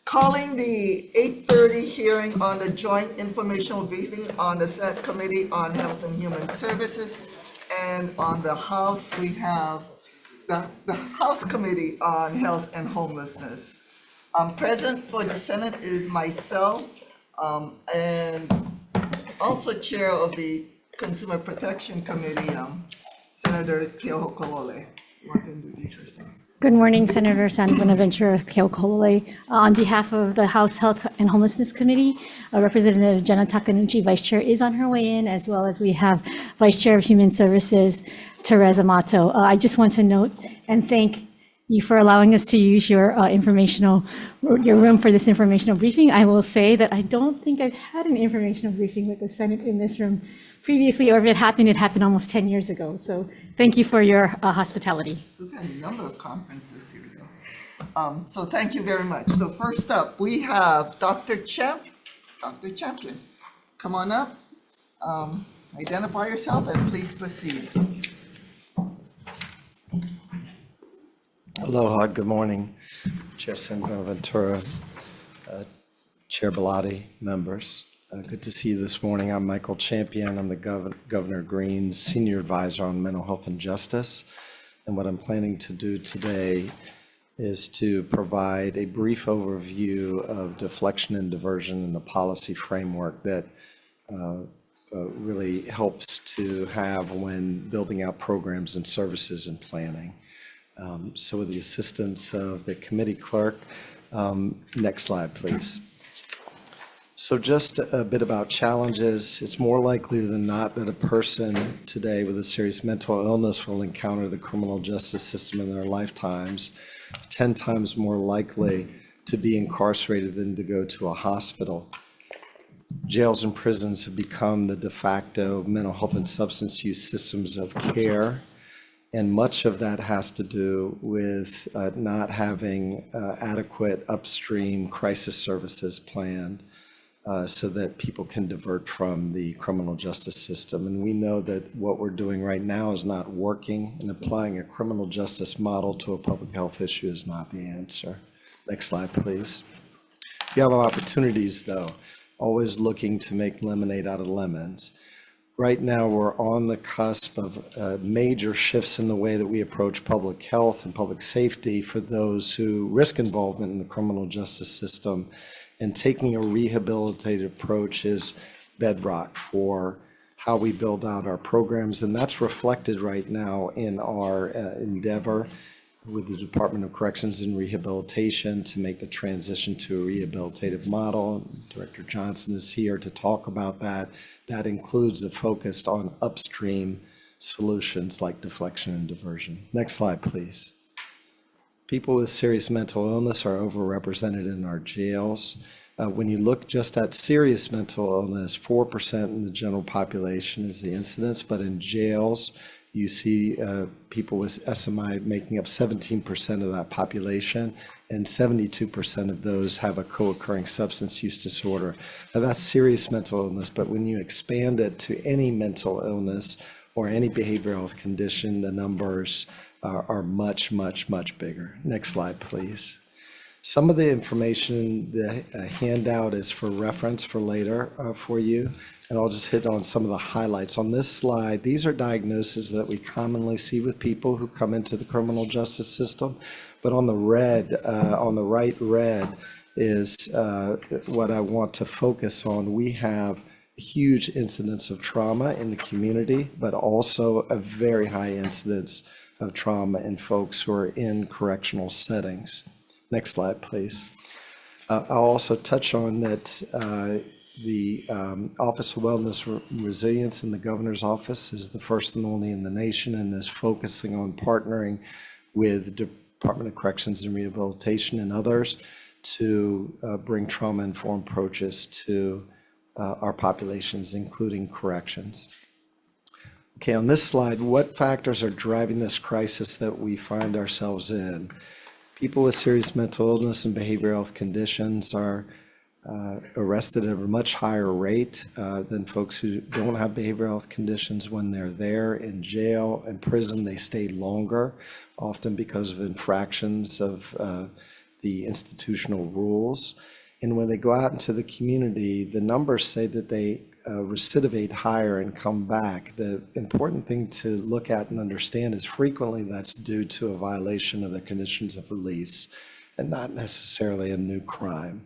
Calling the 8:30 hearing on the joint informational briefing on the Senate Committee on Health and Human Services. And on the House, we have the House Committee on Health and Homelessness. Present for the Senate is myself, and also Chair of the Consumer Protection Committee, Senator Keohokalole. You want to introduce yourselves? Good morning, Senator San Bonaventure Keokolole. On behalf of the House Health and Homelessness Committee, Representative Jenna Takanuchi, Vice Chair, is on her way in, as well as we have Vice Chair of Human Services, Teresa Mato. I just want to note and thank you for allowing us to use your room for this informational briefing. I will say that I don't think I've had an informational briefing with the Senate in this room previously, or if it happened almost 10 years ago. So thank you for your hospitality. We've had a number of conferences here, though. So thank you very much. So first up, we have Dr. Champion. Come on up, identify yourself, and please proceed. Aloha, good morning, Chair San Bonaventura, Chair Bellotti, members. Good to see you this morning. I'm Michael Champion. I'm the Governor Green's Senior Advisor on Mental Health and Justice. And what I'm planning to do today is to provide a brief overview of deflection and diversion and the policy framework that really helps to have when building out programs and services and planning. So with the assistance of the committee clerk, next slide, please. So just a bit about challenges. It's more likely than not that a person today with a serious mental illness will encounter the criminal justice system in their lifetimes, 10 times more likely to be incarcerated than to go to a hospital. Jails and prisons have become the de facto mental health and substance use systems of care. And much of that has to do with not having adequate upstream crisis services planned so that people can divert from the criminal justice system. And we know that what we're doing right now is not working, and applying a criminal justice model to a public health issue is not the answer. Next slide, please. You have opportunities, though, always looking to make lemonade out of lemons. Right now, we're on the cusp of major shifts in the way that we approach public health and public safety for those who risk involvement in the criminal justice system. And taking a rehabilitative approach is bedrock for how we build out our programs. And that's reflected right now in our endeavor with the Department of Corrections and Rehabilitation to make the transition to a rehabilitative model. Director Johnson is here to talk about that. That includes a focus on upstream solutions like deflection and diversion. Next slide, please. People with serious mental illness are overrepresented in our jails. When you look just at serious mental illness, 4% in the general population is the incidence, but in jails, you see people with SMI making up 17% of that population, and 72% of those have a co-occurring substance use disorder. Now that's serious mental illness, but when you expand it to any mental illness or any behavioral health condition, the numbers are much, much, much bigger. Next slide, please. Some of the information, the handout is for reference for later for you, and I'll just hit on some of the highlights. On this slide, these are diagnoses that we commonly see with people who come into the criminal justice system, but on the red, on the right red is what I want to focus on. We have a huge incidence of trauma in the community, but also a very high incidence of trauma in folks who are in correctional settings. Next slide, please. I'll also touch on that the Office of Wellness Resilience in the Governor's Office is the first and only in the nation and is focusing on partnering with the Department of Corrections and Rehabilitation and others to bring trauma-informed approaches to our populations, including corrections. Okay, on this slide, what factors are driving this crisis that we find ourselves in? People with serious mental illness and behavioral health conditions are arrested at a much higher rate than folks who don't have behavioral health conditions. When they're there in jail and prison, they stay longer, often because of infractions of the institutional rules. And when they go out into the community, the numbers say that they recidivate higher and come back. The important thing to look at and understand is frequently that's due to a violation of the conditions of release and not necessarily a new crime.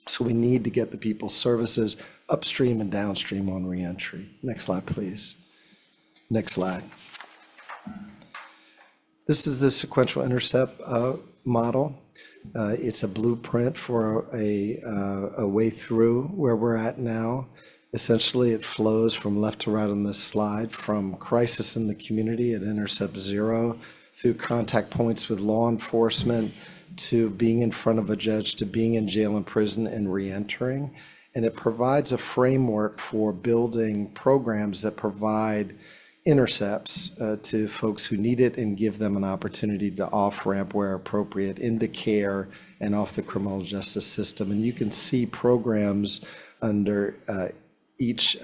So we need to get the people services upstream and downstream on reentry. Next slide, please. Next slide. This is the sequential intercept model. It's a blueprint for a way through where we're at now. Essentially, it flows from left to right on this slide, from crisis in the community at intercept 0, through contact points with law enforcement, to being in front of a judge, to being in jail and prison and reentering. And it provides a framework for building programs that provide intercepts to folks who need it and give them an opportunity to off-ramp where appropriate into care and off the criminal justice system. And you can see programs under each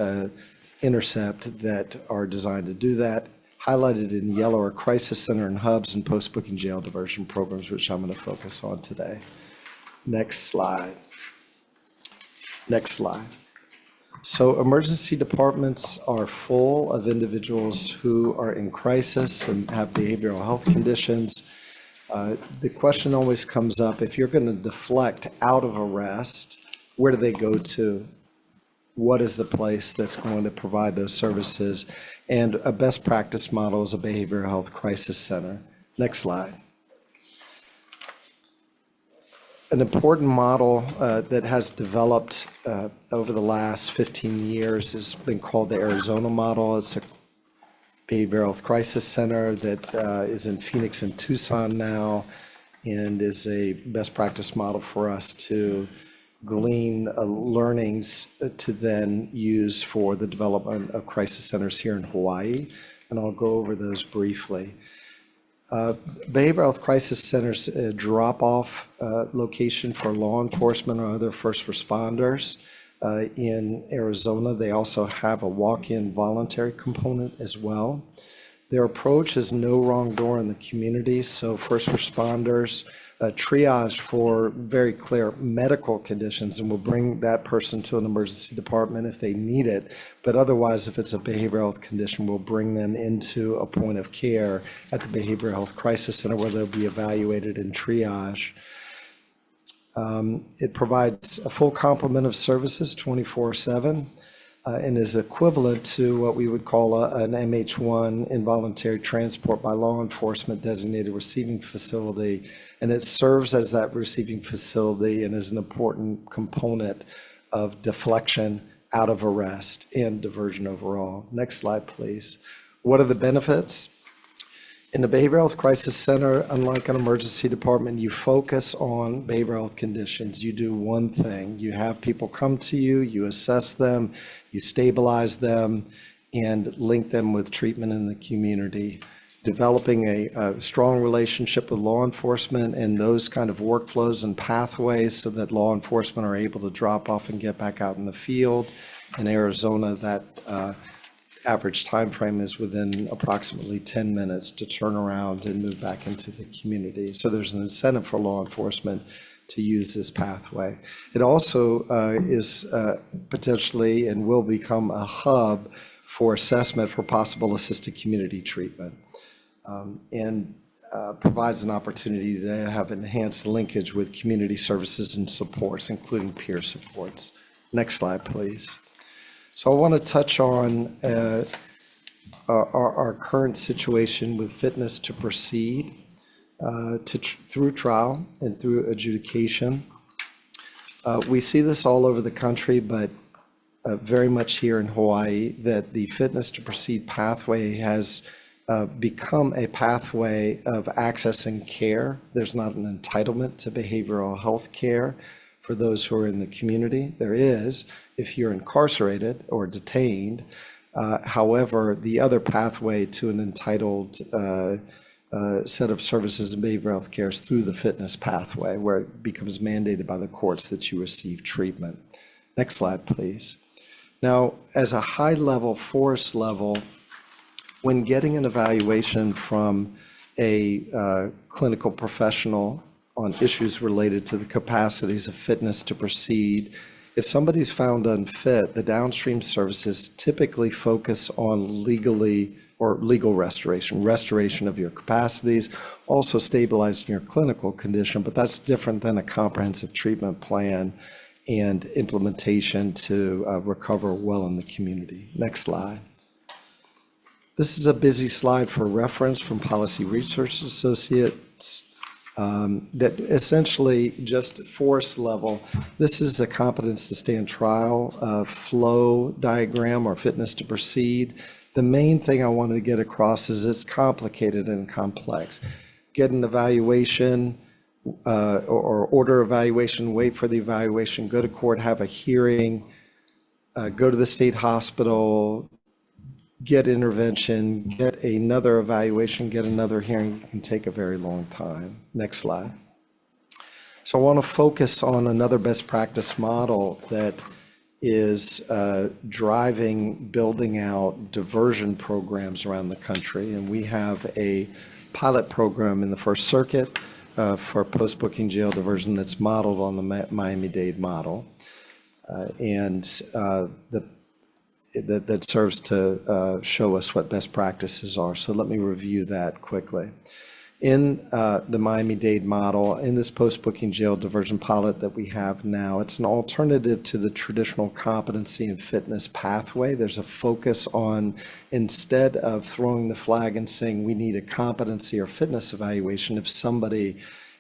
intercept that are designed to do that. Highlighted in yellow are crisis center and hubs and post-booking jail diversion programs, which I'm going to focus on today. Next slide. Next slide. So emergency departments are full of individuals who are in crisis and have behavioral health conditions. The question always comes up, if you're going to deflect out of arrest, where do they go to? What is the place that's going to provide those services? And a best practice model is a behavioral health crisis center. Next slide. An important model that has developed over the last 15 years has been called the Arizona model. It's a behavioral health crisis center that is in Phoenix and Tucson now, and is a best practice model for us to glean learnings to then use for the development of crisis centers here in Hawaii. And I'll go over those briefly. Behavioral health crisis centers drop-off location for law enforcement or other first responders. In Arizona, they also have a walk-in voluntary component as well. Their approach is no wrong door in the community, so first responders triage for very clear medical conditions, and we'll bring that person to an emergency department if they need it. But otherwise, if it's a behavioral health condition, we'll bring them into a point of care at the Behavioral Health Crisis Center where they'll be evaluated and triage. It provides a full complement of services 24/7 and is equivalent to what we would call an MH1 involuntary transport by law enforcement designated receiving facility. And it serves as that receiving facility and is an important component of deflection out of arrest and diversion overall. Next slide, please. What are the benefits? In the Behavioral Health Crisis Center, unlike an emergency department, you focus on behavioral health conditions. You do one thing. You have people come to you, you assess them, you stabilize them, and link them with treatment in the community. Developing a strong relationship with law enforcement and those kind of workflows and pathways so that law enforcement are able to drop off and get back out in the field. In Arizona, that average time frame is within approximately 10 minutes to turn around and move back into the community. So there's an incentive for law enforcement to use this pathway. It also is potentially and will become a hub for assessment for possible assisted community treatment. And provides an opportunity to have enhanced linkage with community services and supports, including peer supports. Next slide, please. So I want to touch on our current situation with fitness to proceed through trial and through adjudication. We see this all over the country, but very much here in Hawaii, that the fitness to proceed pathway has become a pathway of accessing care. There's not an entitlement to behavioral health care for those who are in the community. There is if you're incarcerated or detained. However, the other pathway to an entitled set of services in behavioral health care is through the fitness pathway, where it becomes mandated by the courts that you receive treatment. Next slide, please. Now, as a high-level, forest level, when getting an evaluation from a clinical professional on issues related to the capacities of fitness to proceed. If somebody's found unfit, the downstream services typically focus on legal restoration of your capacities, also stabilizing your clinical condition, but that's different than a comprehensive treatment plan and implementation to recover well in the community. Next slide. This is a busy slide for reference from Policy Research Associates that essentially just force level. This is the competence to stand trial flow diagram or fitness to proceed. The main thing I wanted to get across is it's complicated and complex. Get an evaluation or order evaluation, wait for the evaluation, go to court, have a hearing, go to the state hospital, get intervention, get another evaluation, get another hearing. It can take a very long time. Next slide. So I want to focus on another best practice model that is driving, building out diversion programs around the country. And we have a pilot program in the First Circuit for post-booking jail diversion that's modeled on the Miami-Dade model. That serves to show us what best practices are. So let me review that quickly. In the Miami-Dade model, in this post-booking jail diversion pilot that we have now, it's an alternative to the traditional competency and fitness pathway. There's a focus on, instead of throwing the flag and saying we need a competency or fitness evaluation, if somebody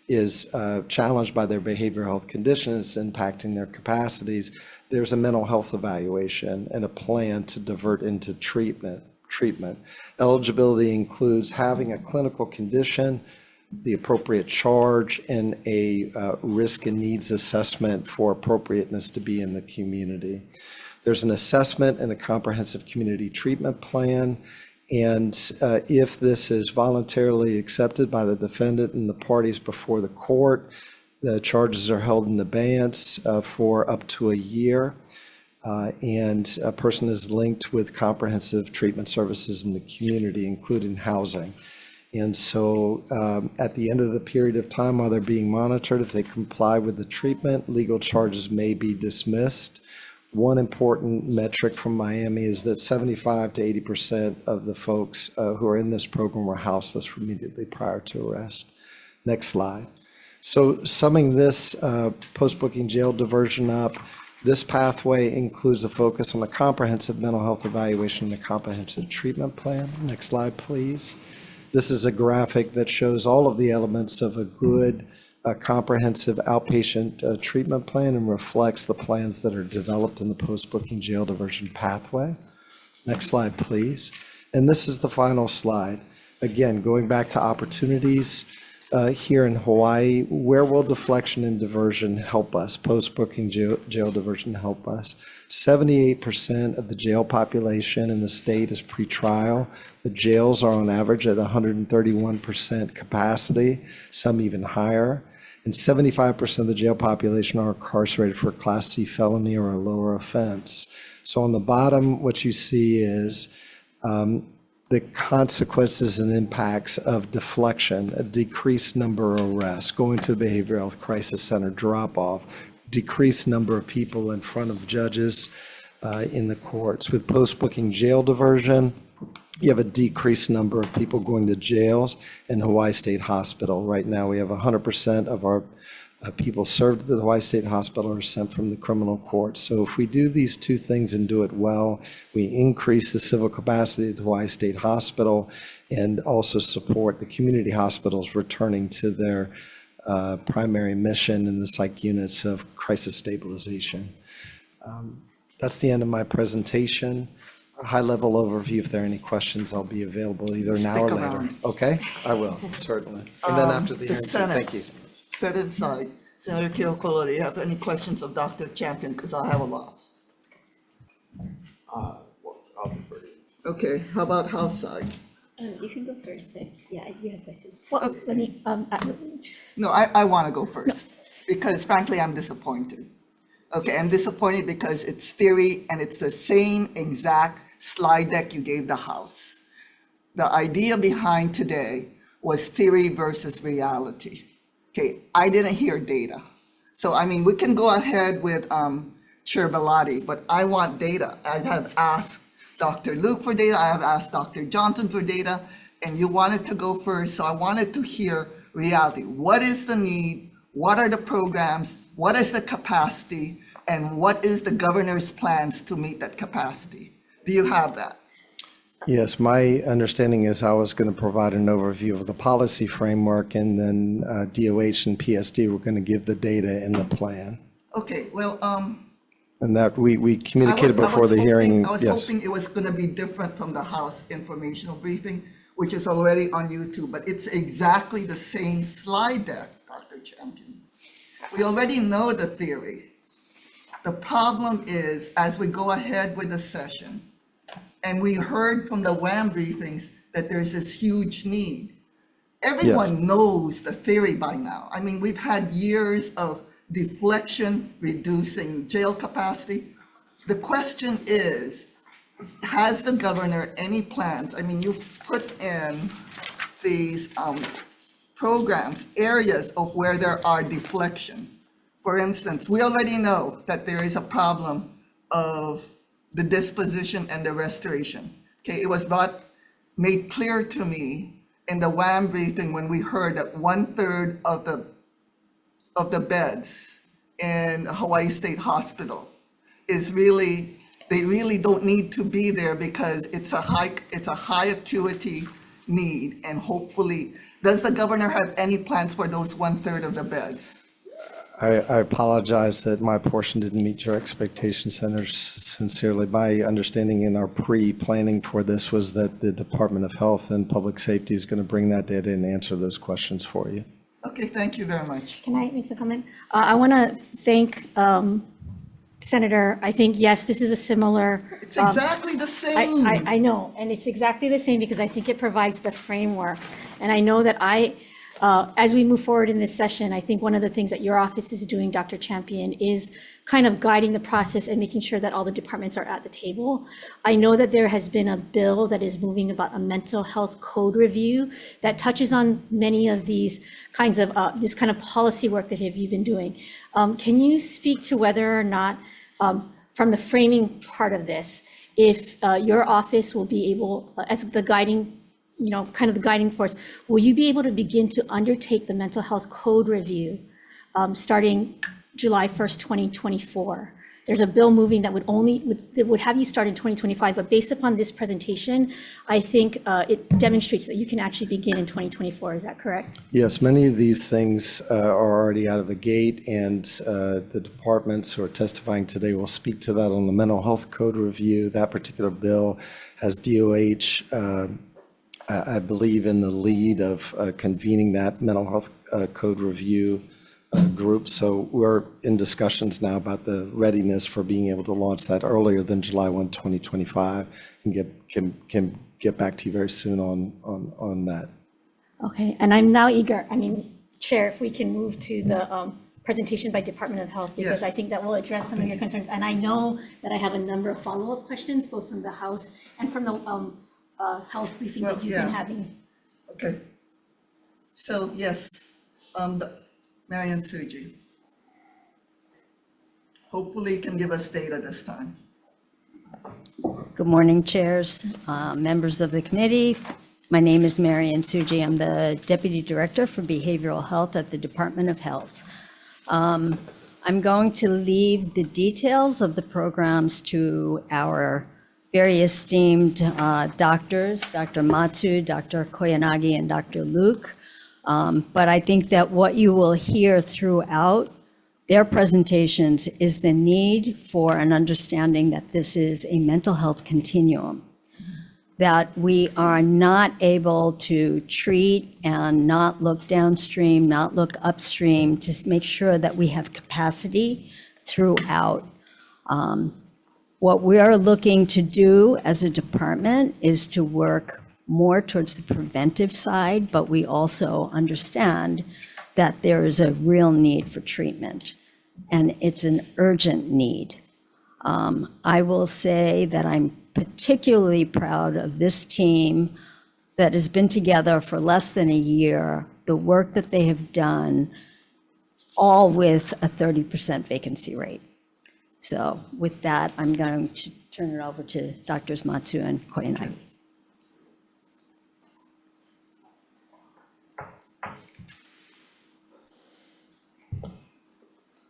is challenged by their behavioral health condition, it's impacting their capacities, there's a mental health evaluation and a plan to divert into treatment. Eligibility includes having a clinical condition, the appropriate charge, and a risk and needs assessment for appropriateness to be in the community. There's an assessment and a comprehensive community treatment plan. And if this is voluntarily accepted by the defendant and the parties before the court, the charges are held in abeyance for up to a year. And a person is linked with comprehensive treatment services in the community, including housing. And so at the end of the period of time while they're being monitored, if they comply with the treatment, legal charges may be dismissed. One important metric from Miami is that 75 to 80% of the folks who are in this program were houseless immediately prior to arrest. Next slide. So summing this post-booking jail diversion up, this pathway includes a focus on a comprehensive mental health evaluation and a comprehensive treatment plan. Next slide, please. This is a graphic that shows all of the elements of a good comprehensive outpatient treatment plan and reflects the plans that are developed in the post-booking jail diversion pathway. Next slide, please. And this is the final slide. Again, going back to opportunities, here in Hawaii, where will deflection and diversion help us? Post-booking jail diversion help us. 78% of the jail population in the state is pretrial. The jails are on average at 131% capacity, some even higher. And 75% of the jail population are incarcerated for a Class C felony or a lower offense. So on the bottom, what you see is the consequences and impacts of deflection, a decreased number of arrests, going to a behavioral health crisis center, drop off, decreased number of people in front of judges in the courts. With post-booking jail diversion, you have a decreased number of people going to jails in Hawaii State Hospital. Right now, we have 100% of our people served at the Hawaii State Hospital are sent from the criminal court. So if we do these two things and do it well, we increase the civil capacity at the Hawaii State Hospital and also support the community hospitals returning to their primary mission in the psych units of crisis stabilization. That's the end of my presentation. A high-level overview. If there are any questions, I'll be available either now or later. around. Okay, I will, certainly. And then after the hearing, thank you. Senate side, Senator Keokola, do you have any questions of Dr. Champion? Because I have a lot. Well, I'll defer to you. Okay, how about House side? You can go first, but yeah, you have questions. Well, let me, No, I want to go first because frankly, I'm disappointed. Okay, I'm disappointed because it's theory and it's the same exact slide deck you gave the House. The idea behind today was theory versus reality. Okay, I didn't hear data. So, I mean, we can go ahead with Chair Bellotti, but I want data. I have asked Dr. Luke for data, I have asked Dr. Johnson for data, and you wanted to go first, so I wanted to hear reality. What is the need? What are the programs? What is the capacity? And what is the governor's plans to meet that capacity? Do you have that? Yes, my understanding is I was going to provide an overview of the policy framework, and then DOH and PSD were going to give the data in the plan. Okay, well, And that we communicated before the hearing. I was Yes. hoping it was going to be different from the House informational briefing, which is already on YouTube, but it's exactly the same slide deck, Dr. Champion. We already know the theory. The problem is, as we go ahead with the session, and we heard from the WAM briefings that there's this huge need. Everyone knows the theory by now. I mean, we've had years of deflection, reducing jail capacity. The question is, has the governor any plans? I mean, you put in these programs, areas of where there are deflection. For instance, we already know that there is a problem of the disposition and the restoration. Okay, it was made clear to me in the WAM briefing when we heard that 1/3 of the beds in Hawaii State Hospital is really, they really don't need to be there because it's a high acuity need, and hopefully, does the governor have any plans for those 1/3 of the beds? I apologize that my portion didn't meet your expectations, Senator, sincerely. My understanding in our pre-planning for this was that the Department of Health and Public Safety is going to bring that data and answer those questions for you. Okay, thank you very much. Can I make a comment? I want to thank Senator. I think, yes, this is a similar. It's exactly the same. I know, and it's exactly the same because I think it provides the framework. And I know that as we move forward in this session, I think one of the things that your office is doing, Dr. Champion, is kind of guiding the process and making sure that all the departments are at the table. I know that there has been a bill that is moving about a mental health code review that touches on many of these kinds of, this kind of policy work that you've been doing. Can you speak to whether or not, from the framing part of this, if your office will be able, as the guiding, kind of the guiding force, will you be able to begin to undertake the mental health code review starting July 1st, 2024? There's a bill moving that would have you start in 2025, but based upon this presentation, I think it demonstrates that you can actually begin in 2024. Is that correct? Yes, many of these things are already out of the gate, and the departments who are testifying today will speak to that on the mental health code review. That particular bill has DOH, I believe, in the lead of convening that mental health code review group. So we're in discussions now about the readiness for being able to launch that earlier than July 1, 2025, and can get back to you very soon on that. Okay, and I'm now eager, Chair, if we can move to the presentation by Department of Health, because Yes. I think that will address some of your concerns. And I know that I have a number of follow-up questions, both from the House and from the health briefings Well, that you've yeah. been having. Okay. So, yes, Marian Suji. Hopefully can give us data this time. Good morning, chairs, members of the committee. My name is Marian Suji. I'm the Deputy Director for Behavioral Health at the Department of Health. I'm going to leave the details of the programs to our very esteemed doctors, Dr. Matsu, Dr. Koyanagi, and Dr. Luke. But I think that what you will hear throughout their presentations is the need for an understanding that this is a mental health continuum, that we are not able to treat and not look downstream, not look upstream, to make sure that we have capacity throughout. What we are looking to do as a department is to work more towards the preventive side, but we also understand that there is a real need for treatment, and it's an urgent need. I will say that I'm particularly proud of this team that has been together for less than a year the work that they have done, all with a 30% vacancy rate. So with that, I'm going to turn it over to Drs. Matsu and Koyanagi.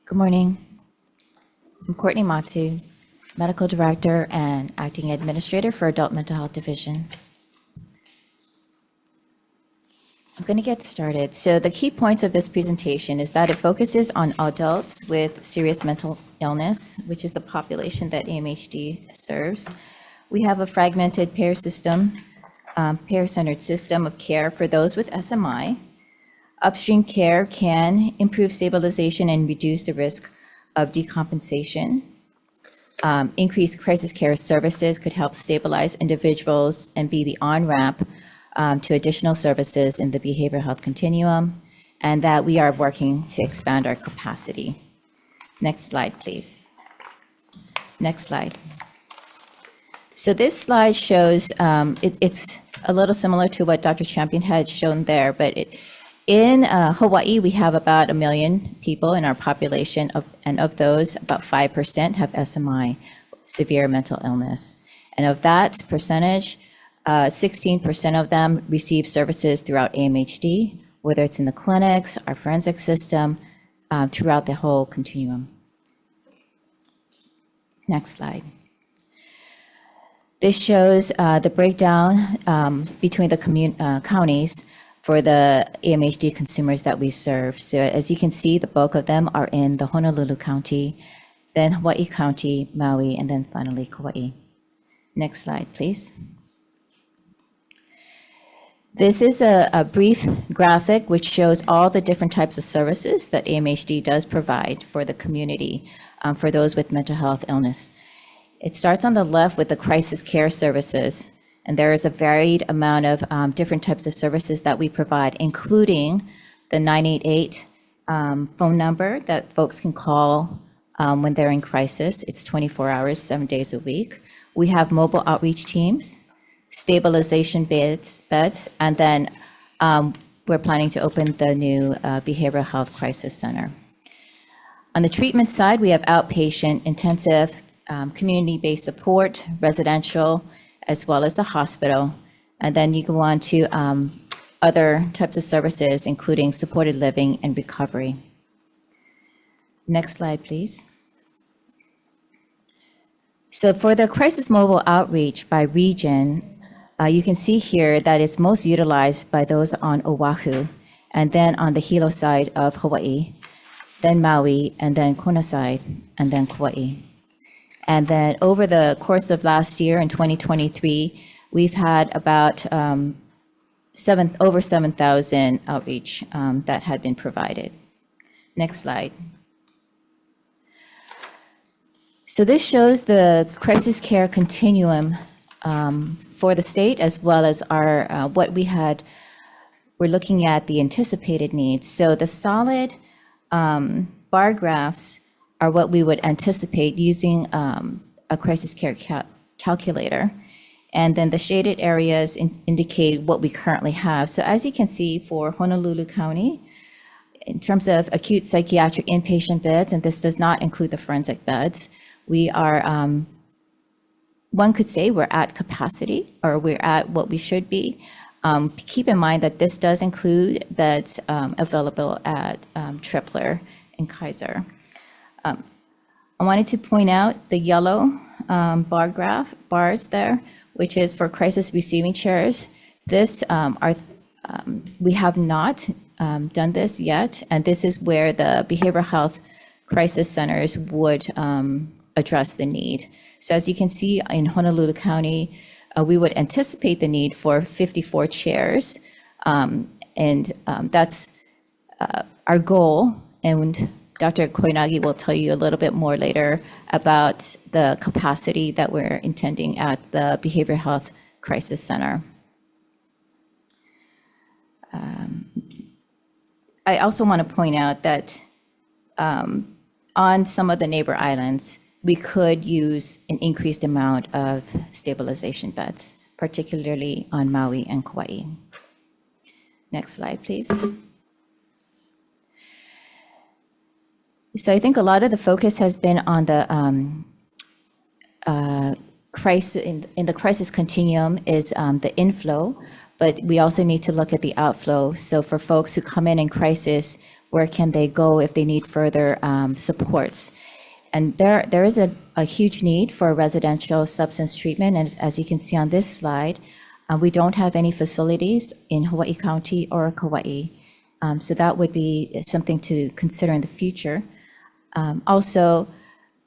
Good morning. I'm Courtney Matsu, Medical Director and Acting Administrator for Adult Mental Health Division. I'm going to get started. So the key points of this presentation is that it focuses on adults with serious mental illness, which is the population that AMHD serves. We have a fragmented payer-centered system of care for those with SMI. Upstream care can improve stabilization and reduce the risk of decompensation. Increased crisis care services could help stabilize individuals and be the on-ramp to additional services in the behavioral health continuum, and that we are working to expand our capacity. Next slide, please. Next slide. So this slide shows, it's a little similar to what Dr. Champion had shown there, but in Hawaii, we have about 1 million people in our population, and of those, about 5% have SMI, severe mental illness. And of that percentage, 16% of them receive services throughout AMHD, whether it's in the clinics, our forensic system, throughout the whole continuum. Next slide. This shows the breakdown between the counties for the AMHD consumers that we serve. So as you can see, the bulk of them are in the Honolulu County, then Hawaii County, Maui, and then finally Kauai. Next slide, please. This is a brief graphic which shows all the different types of services that AMHD does provide for the community, for those with mental health illness. It starts on the left with the crisis care services, and there is a varied amount of different types of services that we provide, including the 988 phone number that folks can call when they're in crisis. It's 24 hours, 7 days a week. We have mobile outreach teams, stabilization beds, and then we're planning to open the new behavioral health crisis center. On the treatment side, we have outpatient, intensive, community-based support, residential, as well as the hospital. And then you go on to other types of services, including supported living and recovery. Next slide, please. So for the crisis mobile outreach by region, you can see here that it's most utilized by those on Oahu, and then on the Hilo side of Hawaii, then Maui, and then Kona side, and then Kauai. And then over the course of last year in 2023, we've had about over 7,000 outreach that had been provided. Next slide. So this shows the crisis care continuum for the state, as well as our we're looking at the anticipated needs. So the solid bar graphs are what we would anticipate using a crisis care calculator. And then the shaded areas indicate what we currently have. So as you can see for Honolulu County, in terms of acute psychiatric inpatient beds, and this does not include the forensic beds, we are, one could say we're at capacity, or we're at what we should be. Keep in mind that this does include beds available at Tripler and Kaiser. I wanted to point out the yellow bars there, which is for crisis receiving chairs. This we have not done this yet, and this is where the behavioral health crisis centers would address the need. So as you can see in Honolulu County, we would anticipate the need for 54 chairs, and that's our goal. And Dr. Koyanagi will tell you a little bit more later about the capacity that we're intending at the Behavioral Health Crisis Center. I also want to point out that on some of the neighbor islands, we could use an increased amount of stabilization beds, particularly on Maui and Kauai. Next slide, please. So I think a lot of the focus has been on the crisis, in the crisis continuum is the inflow, but we also need to look at the outflow. So for folks who come in crisis, where can they go if they need further supports? And there is a huge need for residential substance treatment. And as you can see on this slide, we don't have any facilities in Hawaii County or Kauai. So that would be something to consider in the future. Also,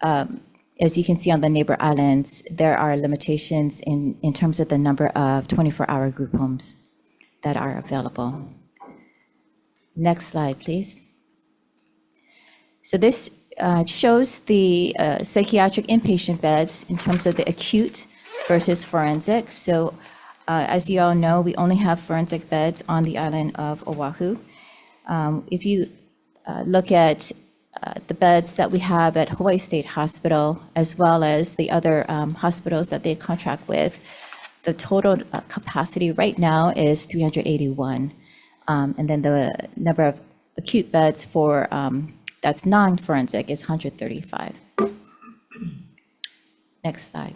as you can see on the neighbor islands, there are limitations in terms of the number of 24-hour group homes that are available. Next slide, please. So this shows the psychiatric inpatient beds in terms of the acute versus forensic. So as you all know, we only have forensic beds on the island of Oahu. If you look at the beds that we have at Hawaii State Hospital, as well as the other hospitals that they contract with, the total capacity right now is 381. And then the number of acute beds for that's non-forensic is 135. Next slide,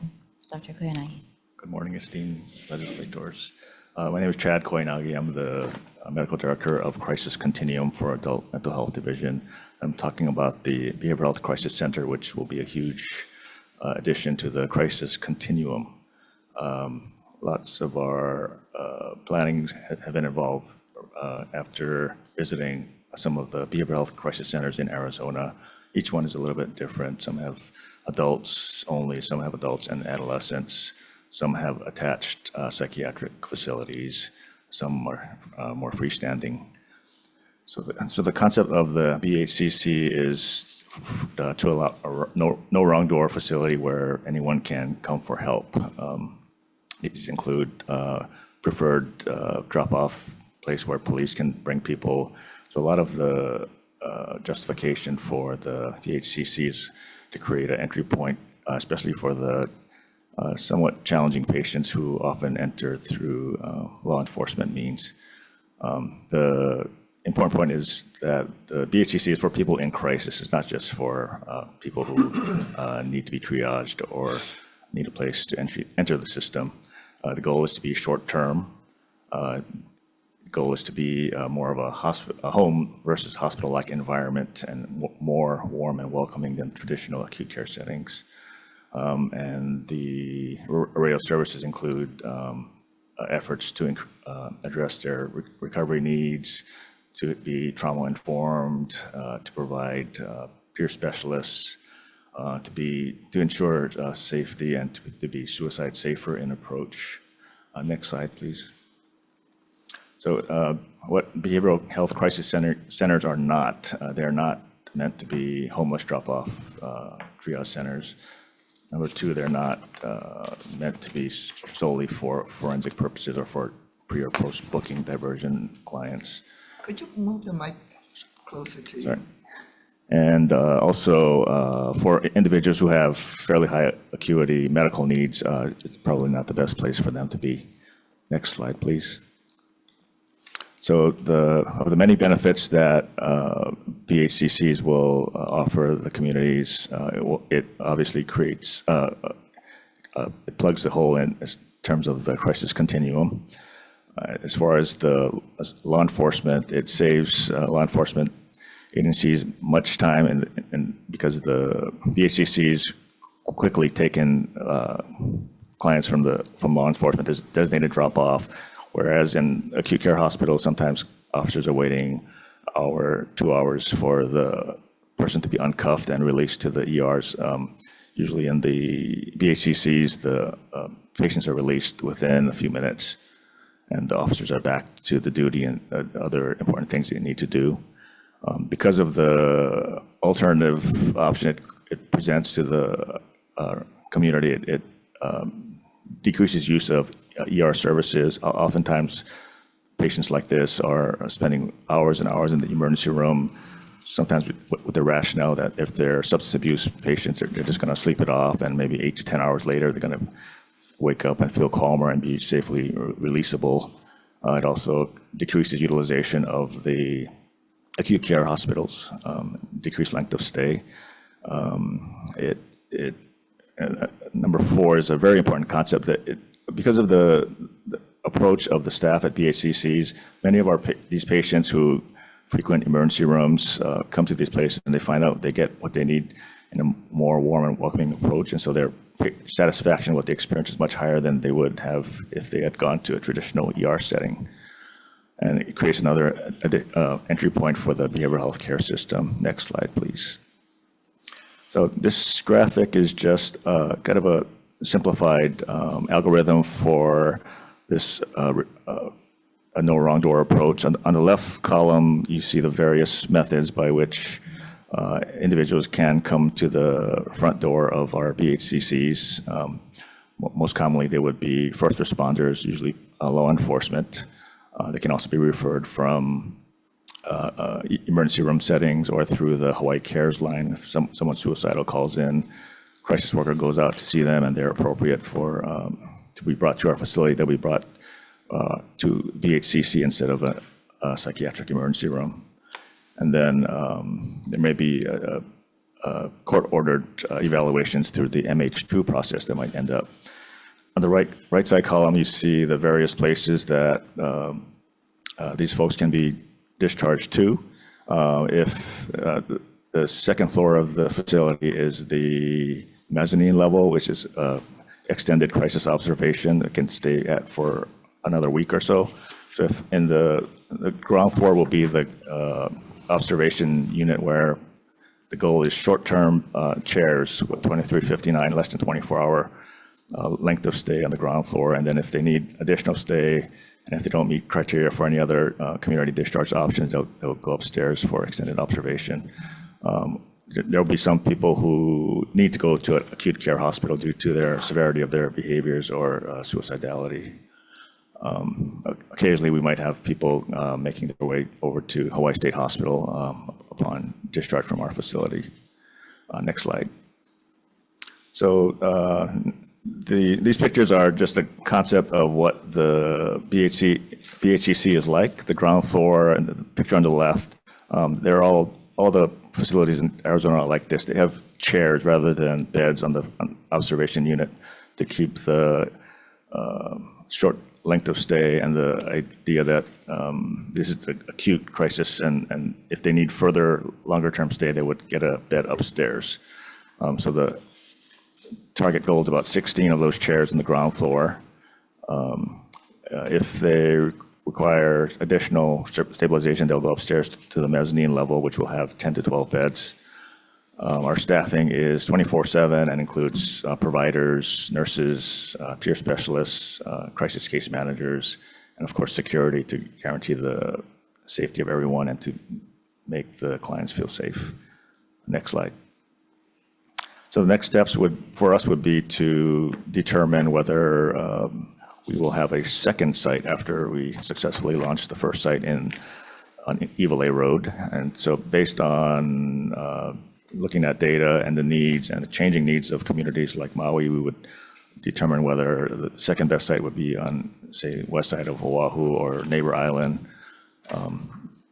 Dr. Koyanagi. Good morning, esteemed legislators. My name is Chad Koyanagi. I'm the Medical Director of Crisis Continuum for Adult Mental Health Division. I'm talking about the Behavioral Health Crisis Center, which will be a huge addition to the Crisis Continuum. Lots of our plannings have been involved after visiting some of the behavioral health crisis centers in Arizona. Each one is a little bit different. Some have adults only, some have adults and adolescents, some have attached psychiatric facilities, some are more freestanding. So the concept of the BHCC is to allow a no wrong door facility where anyone can come for help. These include preferred drop-off place where police can bring people. So a lot of the justification for the BHCCs to create an entry point, especially for the somewhat challenging patients who often enter through law enforcement means. The important point is that the BHCC is for people in crisis. It's not just for people who need to be triaged or need a place to enter the system. The goal is to be short-term. The goal is to be more of a home versus hospital-like environment and more warm and welcoming than traditional acute care settings. And the array of services include efforts to address their recovery needs, to be trauma-informed, to provide peer specialists, to ensure safety and to be suicide safer in approach. Next slide, please. So what behavioral health crisis centers are not, they're not meant to be homeless drop-off triage centers. Number two, they're not meant to be solely for forensic purposes or for pre or post booking diversion clients. Could you move the mic closer to you? Sorry. And also for individuals who have fairly high acuity medical needs, it's probably not the best place for them to be. Next slide, please. So of the many benefits that BHCCs will offer the communities, it obviously creates, it plugs the hole in terms of the crisis continuum. As far as the law enforcement, it saves law enforcement agencies much time, and because the BHCCs quickly take in clients from law enforcement as designated drop-off. Whereas in acute care hospitals, sometimes officers are waiting 2 hours for the person to be uncuffed and released to the ERs. Usually in the BHCCs, the patients are released within a few minutes, and the officers are back to the duty and other important things they need to do. Because of the alternative option it presents to the community, it decreases use of ER services. Oftentimes, patients like this are spending hours and hours in the emergency room, sometimes with the rationale that if they're substance abuse patients, they're just going to sleep it off, and maybe 8 to 10 hours later, they're going to wake up and feel calmer and be safely releasable. It also decreases utilization of the acute care hospitals, decreased length of stay. Number 4 is a very important concept that because of the approach of the staff at BHCCs, many of these patients who frequent emergency rooms come to these places and they find out they get what they need in a more warm and welcoming approach. And so their satisfaction with the experience is much higher than they would have if they had gone to a traditional ER setting. And it creates another entry point for the behavioral health care system. Next slide, please. So this graphic is just kind of a simplified algorithm for this a no wrong door approach. On the left column, you see the various methods by which individuals can come to the front door of our BHCCs. Most commonly, they would be first responders, usually law enforcement. They can also be referred from emergency room settings or through the Hawai'i Cares line. If someone suicidal calls in, crisis worker goes out to see them and they're appropriate for to be brought to our facility, they'll be brought to BHCC instead of a psychiatric emergency room. And then there may be court-ordered evaluations through the MH2 process that might end up. On the right side column, you see the various places that these folks can be discharged to. If the second floor of the facility is the mezzanine level, which is extended crisis observation that can stay at for another week or so. So if in the ground floor will be the observation unit where the goal is short-term chairs with 2359, less than 24-hour length of stay on the ground floor. And then if they need additional stay, and if they don't meet criteria for any other community discharge options, they'll go upstairs for extended observation. There'll be some people who need to go to an acute care hospital due to their severity of their behaviors or suicidality. Occasionally, we might have people making their way over to Hawaii State Hospital upon discharge from our facility. Next slide. So these pictures are just a concept of what the BHCC is like. The ground floor and the picture on the left, they're all the facilities in Arizona are like this. They have chairs rather than beds on the observation unit to keep the short length of stay and the idea that this is the acute crisis, and if they need further longer-term stay, they would get a bed upstairs. So the target goal is about 16 of those chairs on the ground floor. If they require additional stabilization, they'll go upstairs to the mezzanine level, which will have 10 to 12 beds. Our staffing is 24/7 and includes providers, nurses, peer specialists, crisis case managers, and of course security to guarantee the safety of everyone and to make the clients feel safe. Next slide. So the next steps for us would be to determine whether we will have a second site after we successfully launch the first site on Evil A Road. And so based on looking at data and the needs and the changing needs of communities like Maui, we would determine whether the second best site would be on, say, west side of Oahu or neighbor island.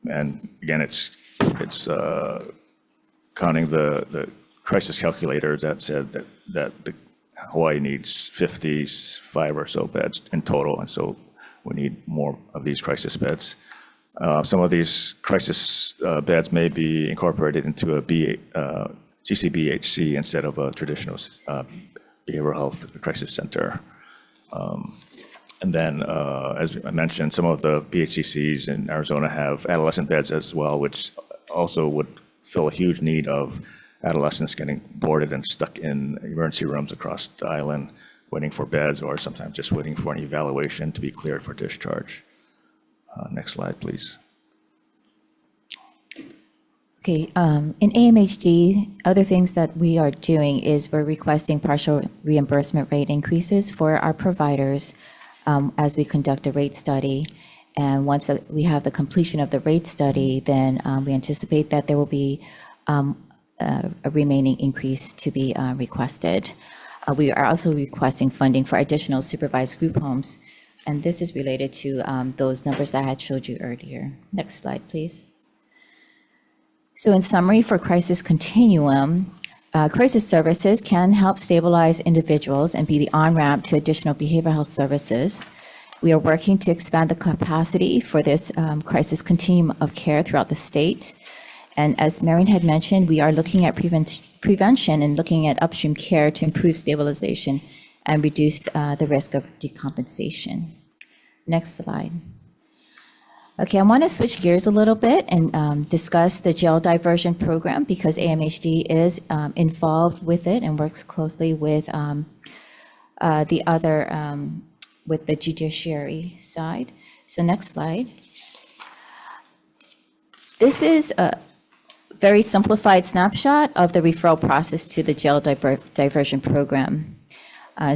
And again, it's counting the crisis calculators that said that the Hawaii needs 55 or so beds in total, and so we need more of these crisis beds. Some of these crisis beds may be incorporated into a GCBHC instead of a traditional behavioral health crisis center. And then, as I mentioned, some of the BHCCs in Arizona have adolescent beds as well, which also would fill a huge need of adolescents getting boarded and stuck in emergency rooms across the island, waiting for beds or sometimes just waiting for an evaluation to be cleared for discharge. Next slide, please. Okay, in AMHD, other things that we are doing is we're requesting partial reimbursement rate increases for our providers as we conduct a rate study. And once we have the completion of the rate study, then we anticipate that there will be a remaining increase to be requested. We are also requesting funding for additional supervised group homes. And this is related to those numbers that I had showed you earlier. Next slide, please. So in summary, for crisis continuum, crisis services can help stabilize individuals and be the on-ramp to additional behavioral health services. We are working to expand the capacity for this crisis continuum of care throughout the state. And as Marion had mentioned, we are looking at prevention and looking at upstream care to improve stabilization and reduce the risk of decompensation. Next slide. Okay, I want to switch gears a little bit and discuss the jail diversion program because AMHD is involved with it and works closely with the other, with the judiciary side. So next slide. This is a very simplified snapshot of the referral process to the jail diversion program.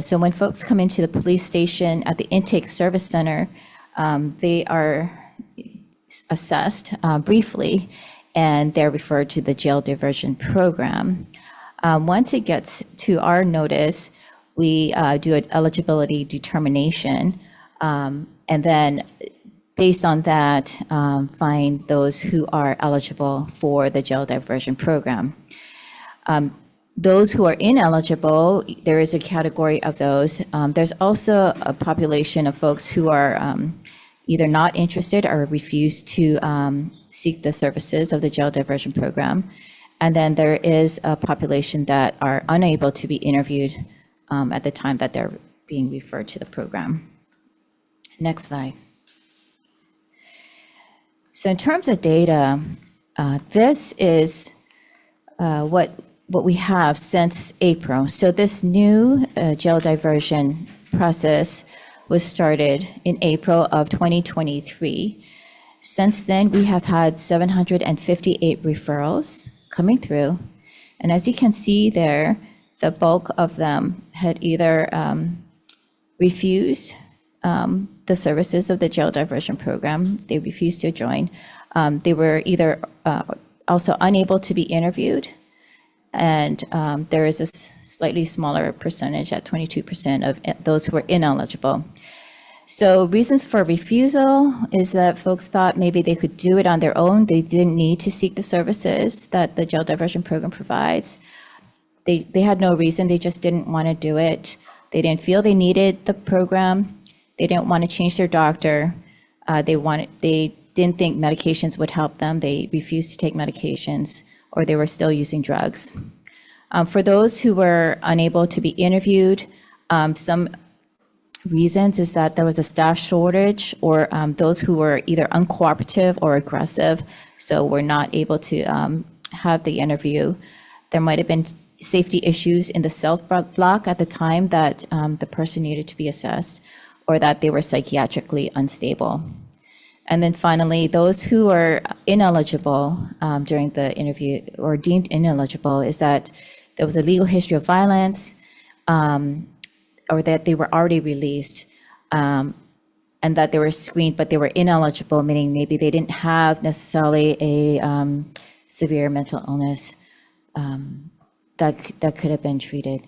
So when folks come into the police station at the intake service center, they are assessed briefly, and they're referred to the jail diversion program. Once it gets to our notice, we do an eligibility determination, and then based on that, find those who are eligible for the jail diversion program. Those who are ineligible, there is a category of those. There's also a population of folks who are either not interested or refuse to seek the services of the jail diversion program. And then there is a population that are unable to be interviewed at the time that they're being referred to the program. Next slide. So in terms of data, this is what we have since April. So this new jail diversion process was started in April of 2023. Since then, we have had 758 referrals coming through. And as you can see there, the bulk of them had either refused the services of the jail diversion program. They refused to join. They were either also unable to be interviewed, and there is a slightly smaller percentage at 22% of those who are ineligible. So reasons for refusal is that folks thought maybe they could do it on their own. They didn't need to seek the services that the jail diversion program provides. They had no reason, they just didn't want to do it. They didn't feel they needed the program. They didn't want to change their doctor. They didn't think medications would help them. They refused to take medications, or they were still using drugs. For those who were unable to be interviewed, some reasons is that there was a staff shortage, or those who were either uncooperative or aggressive, so were not able to have the interview. There might have been safety issues in the South Block at the time that the person needed to be assessed, or that they were psychiatrically unstable. And then finally, those who are ineligible during the interview, or deemed ineligible, is that there was a legal history of violence, or that they were already released, and that they were screened, but they were ineligible, meaning maybe they didn't have necessarily a severe mental illness that could have been treated.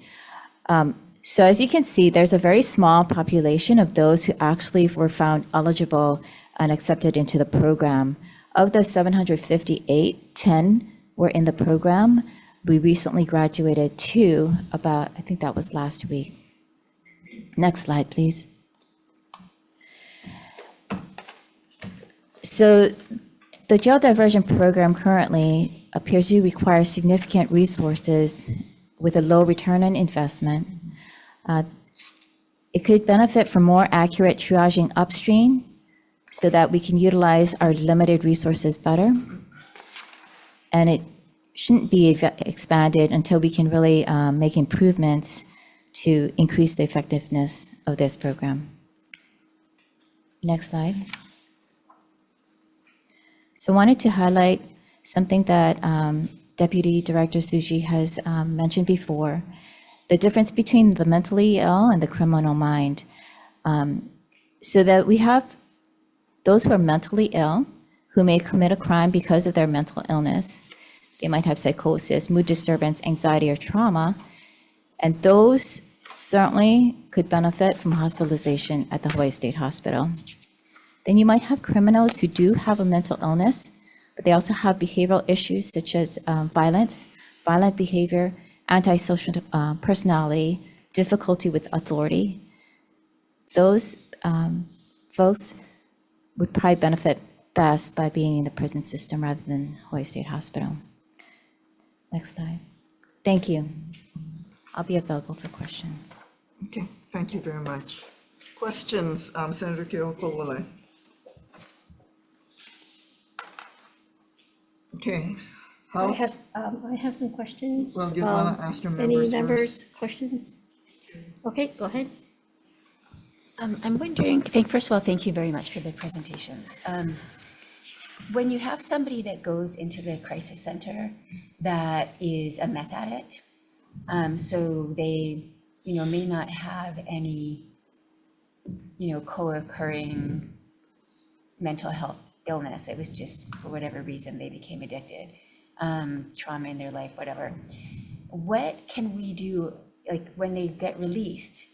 So as you can see, there's a very small population of those who actually were found eligible and accepted into the program. Of the 758, 10 were in the program. We recently graduated 2 about, I think that was last week. Next slide, please. So the jail diversion program currently appears to require significant resources with a low return on investment. It could benefit from more accurate triaging upstream so that we can utilize our limited resources better. And it shouldn't be expanded until we can really make improvements to increase the effectiveness of this program. Next slide. So I wanted to highlight something that Deputy Director Suji has mentioned before, the difference between the mentally ill and the criminal mind. So that we have those who are mentally ill, who may commit a crime because of their mental illness. They might have psychosis, mood disturbance, anxiety, or trauma. And those certainly could benefit from hospitalization at the Hawaii State Hospital. Then you might have criminals who do have a mental illness, but they also have behavioral issues such as violence, violent behavior, antisocial personality, difficulty with authority. Those folks would probably benefit best by being in the prison system rather than Hawaii State Hospital. Next slide. Thank you. I'll be available for questions. Okay, thank you very much. Questions, Senator Keokolole? Okay. I House, have some questions. well, you want to ask your Any members members, first? questions? Okay, go ahead. I'm wondering, first of all, thank you very much for the presentations. When you have somebody that goes into the crisis center that is a meth addict, so they, may not have any, co-occurring mental health illness. It was just for whatever reason they became addicted, trauma in their life, whatever. What can we do, like when they get released?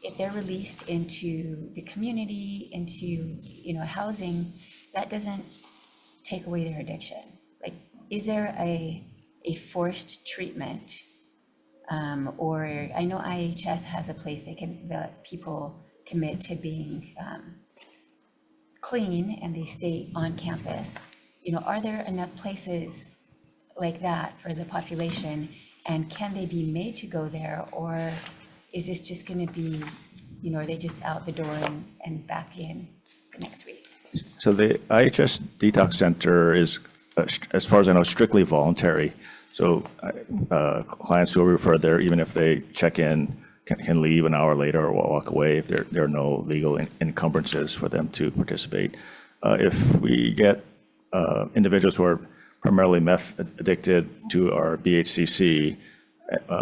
If they're released into the community, into, housing, that doesn't take away their addiction. Like, is there a forced treatment? Or I know IHS has a place that people commit to being clean and they stay on campus. Are there enough places like that for the population? And can they be made to go there? Or is this just going to be, are they just out the door and back in the next week? So the IHS Detox Center is, as far as I know, strictly voluntary. So clients who are referred there, even if they check in, can leave an hour later or walk away if there are no legal encumbrances for them to participate. If we get individuals who are primarily meth addicted to our BHCC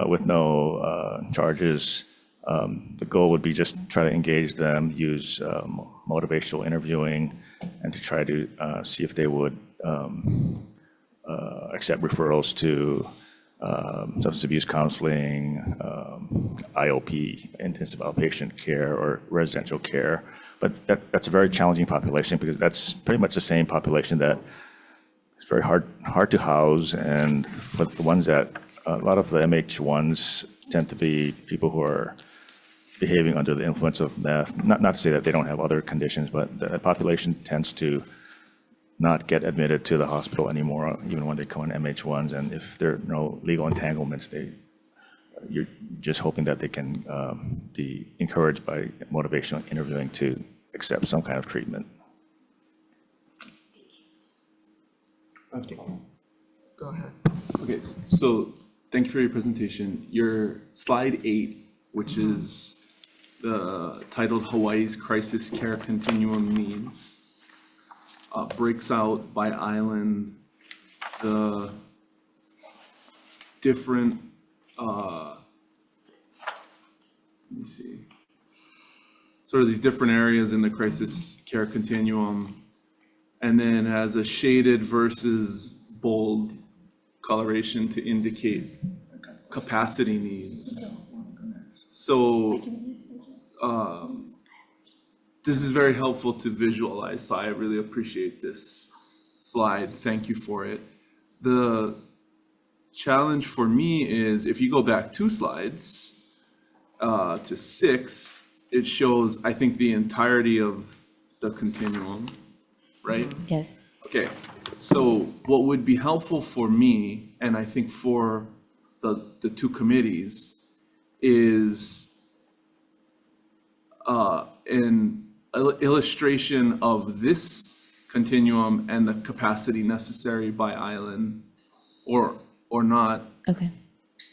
with no charges, the goal would be just try to engage them, use motivational interviewing, and to try to see if they would accept referrals to substance abuse counseling, IOP, intensive outpatient care, or residential care. But that's a very challenging population because that's pretty much the same population that is very hard to house. And for the ones that, a lot of the MH1s tend to be people who are behaving under the influence of meth. Not to say that they don't have other conditions, but the population tends to not get admitted to the hospital anymore, even when they come in MH1s. And if there are no legal entanglements, you're just hoping that they can be encouraged by motivational interviewing to accept some kind of treatment. Okay, go ahead. Okay, so thank you for your presentation. Your slide 8, which is titled Hawaii's Crisis Care Continuum Needs, breaks out by island the different, let me see, sort of these different areas in the crisis care continuum, and then has a shaded versus bold coloration to indicate capacity needs. So this is very helpful to visualize, so I really appreciate this slide. Thank you for it. The challenge for me is if you go back 2 slides to 6, it shows, I think, the entirety of the continuum, right? Yes. Okay, so what would be helpful for me, and I think for the 2 committees, is an illustration of this continuum and the capacity necessary by island or not, Okay.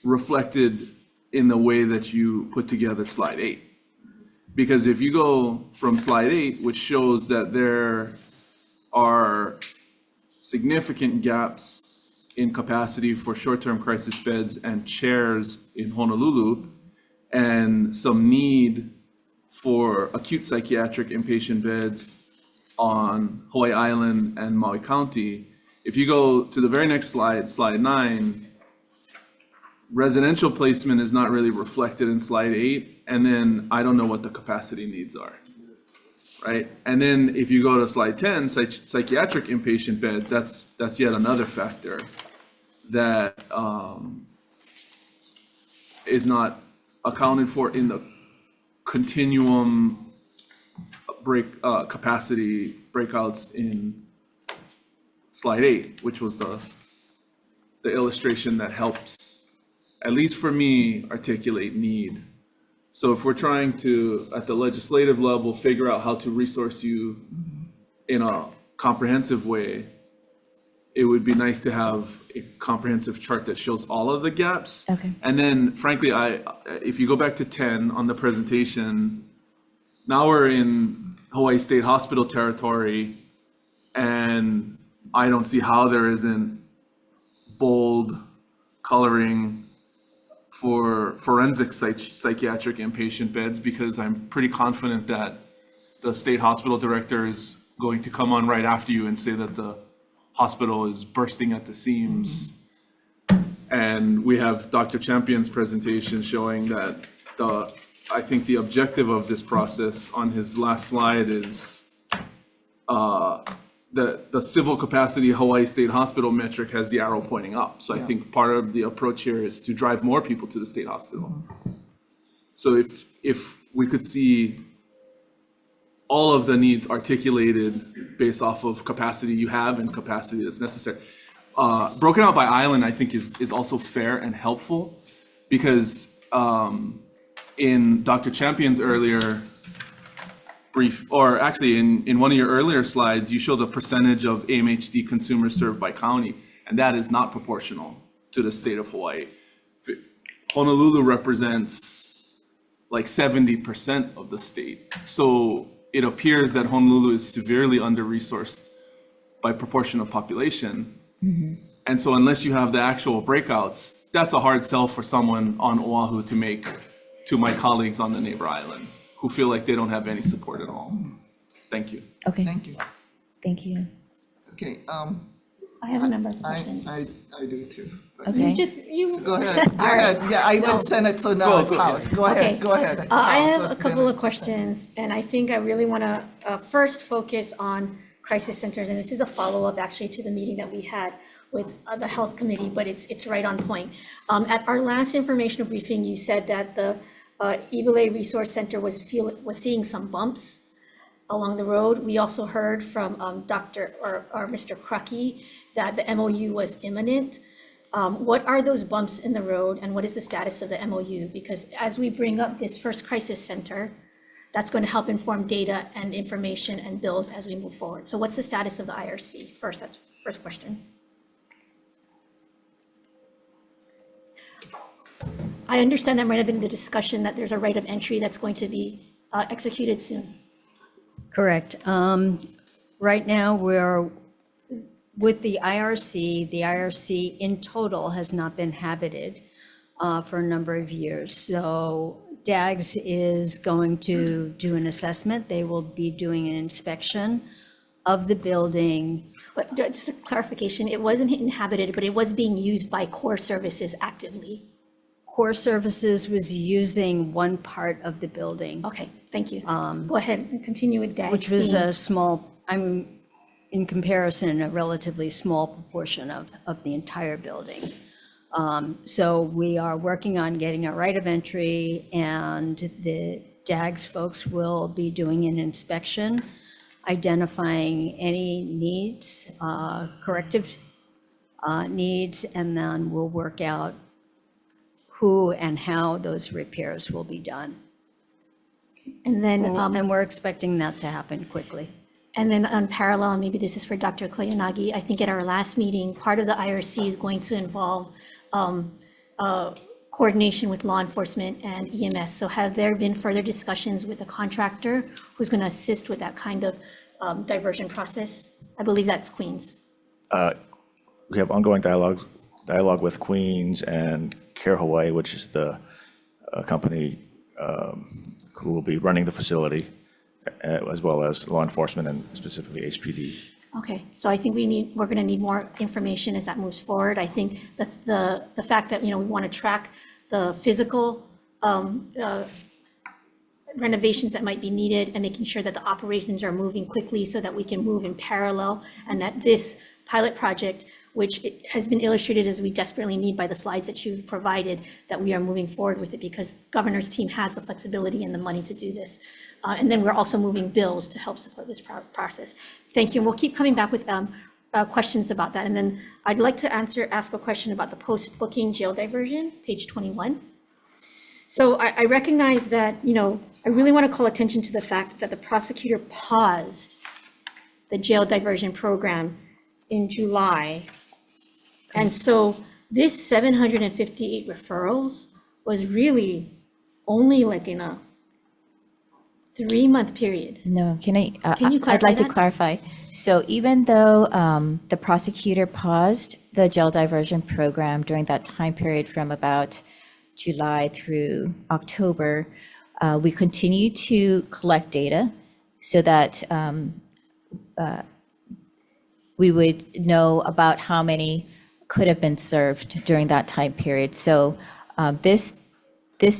reflected in the way that you put together slide 8. Because if you go from slide 8, which shows that there are significant gaps in capacity for short-term crisis beds and chairs in Honolulu, and some need for acute psychiatric inpatient beds on Hawaii Island and Maui County. If you go to the very next slide, slide 9, residential placement is not really reflected in slide 8, and then I don't know what the capacity needs are. right? And then if you go to slide 10, psychiatric inpatient beds, that's yet another factor that is not accounted for in the continuum capacity breakouts in slide 8, which was the illustration that helps, at least for me, articulate need. So if we're trying to, at the legislative level, figure out how to resource you in a comprehensive way, it would be nice to have a comprehensive chart that shows all of the gaps. Okay. And then frankly, if you go back to 10 on the presentation, now we're in Hawaii State Hospital territory, and I don't see how there isn't bold coloring for forensic psychiatric inpatient beds, because I'm pretty confident that the state hospital director is going to come on right after you and say that the hospital is bursting at the seams. And we have Dr. Champion's presentation showing that I think the objective of this process on his last slide is the civil capacity Hawaii State Hospital metric has the arrow pointing up. So I think part of the approach here is to drive more people to the state hospital. So if we could see all of the needs articulated based off of capacity you have and capacity that's necessary. Broken out by island, I think is also fair and helpful, because in Dr. Champion's earlier brief, or actually in one of your earlier slides, you show the percentage of AMHD consumers served by county, and that is not proportional to the state of Hawaii. Honolulu represents like 70% of the state. So it appears that Honolulu is severely under-resourced by proportion of population. And so unless you have the actual breakouts, that's a hard sell for someone on Oahu to make to my colleagues on the neighbor island who feel like they don't have any support at all. Thank you. Okay, Thank you. thank you. Okay, I have a number of I questions. do too. Okay. Go ahead, go ahead. Yeah, I went Senate, so now it's House. Go ahead, go ahead. It's I House, have so a couple then- of questions, and I think I really want to first focus on crisis centers, and this is a follow-up actually to the meeting that we had with the Health Committee, but it's right on point. At our last informational briefing, you said that the Iwilei Resource Center was seeing some bumps along the road. We also heard from Mr. Krucky that the MOU was imminent. What are those bumps in the road, and what is the status of the MOU? Because as we bring up this first crisis center, that's going to help inform data and information and bills as we move forward. So what's the status of the IRC? That's first question. I understand there might have been the discussion that there's a right of entry that's going to be executed soon. Correct. Right now, we're with the IRC. The IRC in total has not been habited for a number of years. So DAGS is going to do an assessment. They will be doing an inspection of the building. But just a clarification, it wasn't inhabited, but it was being used by core services actively. Core Services was using one part of the building, Okay, thank you. Go ahead and continue with DAGS. which was being- a small, in comparison, a relatively small proportion of the entire building. So we are working on getting a right of entry, and the DAGS folks will be doing an inspection, identifying any needs, corrective needs, and then we'll work out who and how those repairs will be done. And then, And we're expecting that to happen quickly. and then on parallel, maybe this is for Dr. Koyanagi, I think at our last meeting, part of the IRC is going to involve coordination with law enforcement and EMS. So have there been further discussions with the contractor who's going to assist with that kind of diversion process? I believe that's Queens. We have ongoing dialogue with Queens and Care Hawaii, which is the company who will be running the facility, as well as law enforcement and specifically HPD. Okay, so I think we're going to need more information as that moves forward. I think the fact that, we want to track the physical renovations that might be needed and making sure that the operations are moving quickly so that we can move in parallel, and that this pilot project, which it has been illustrated as we desperately need by the slides that you've provided, that we are moving forward with it because governor's team has the flexibility and the money to do this. And then we're also moving bills to help support this process. Thank you. And we'll keep coming back with questions about that. And then I'd like to ask a question about the post-booking jail diversion, page 21. So I recognize that, I really want to call attention to the fact that the prosecutor paused the jail diversion program in July. And so this 758 referrals was really only like in a 3-month period. No, Can you I'd clarify like to that? clarify. So even though the prosecutor paused the jail diversion program during that time period from about July through October, we continue to collect data so that we would know about how many could have been served during that time period. So this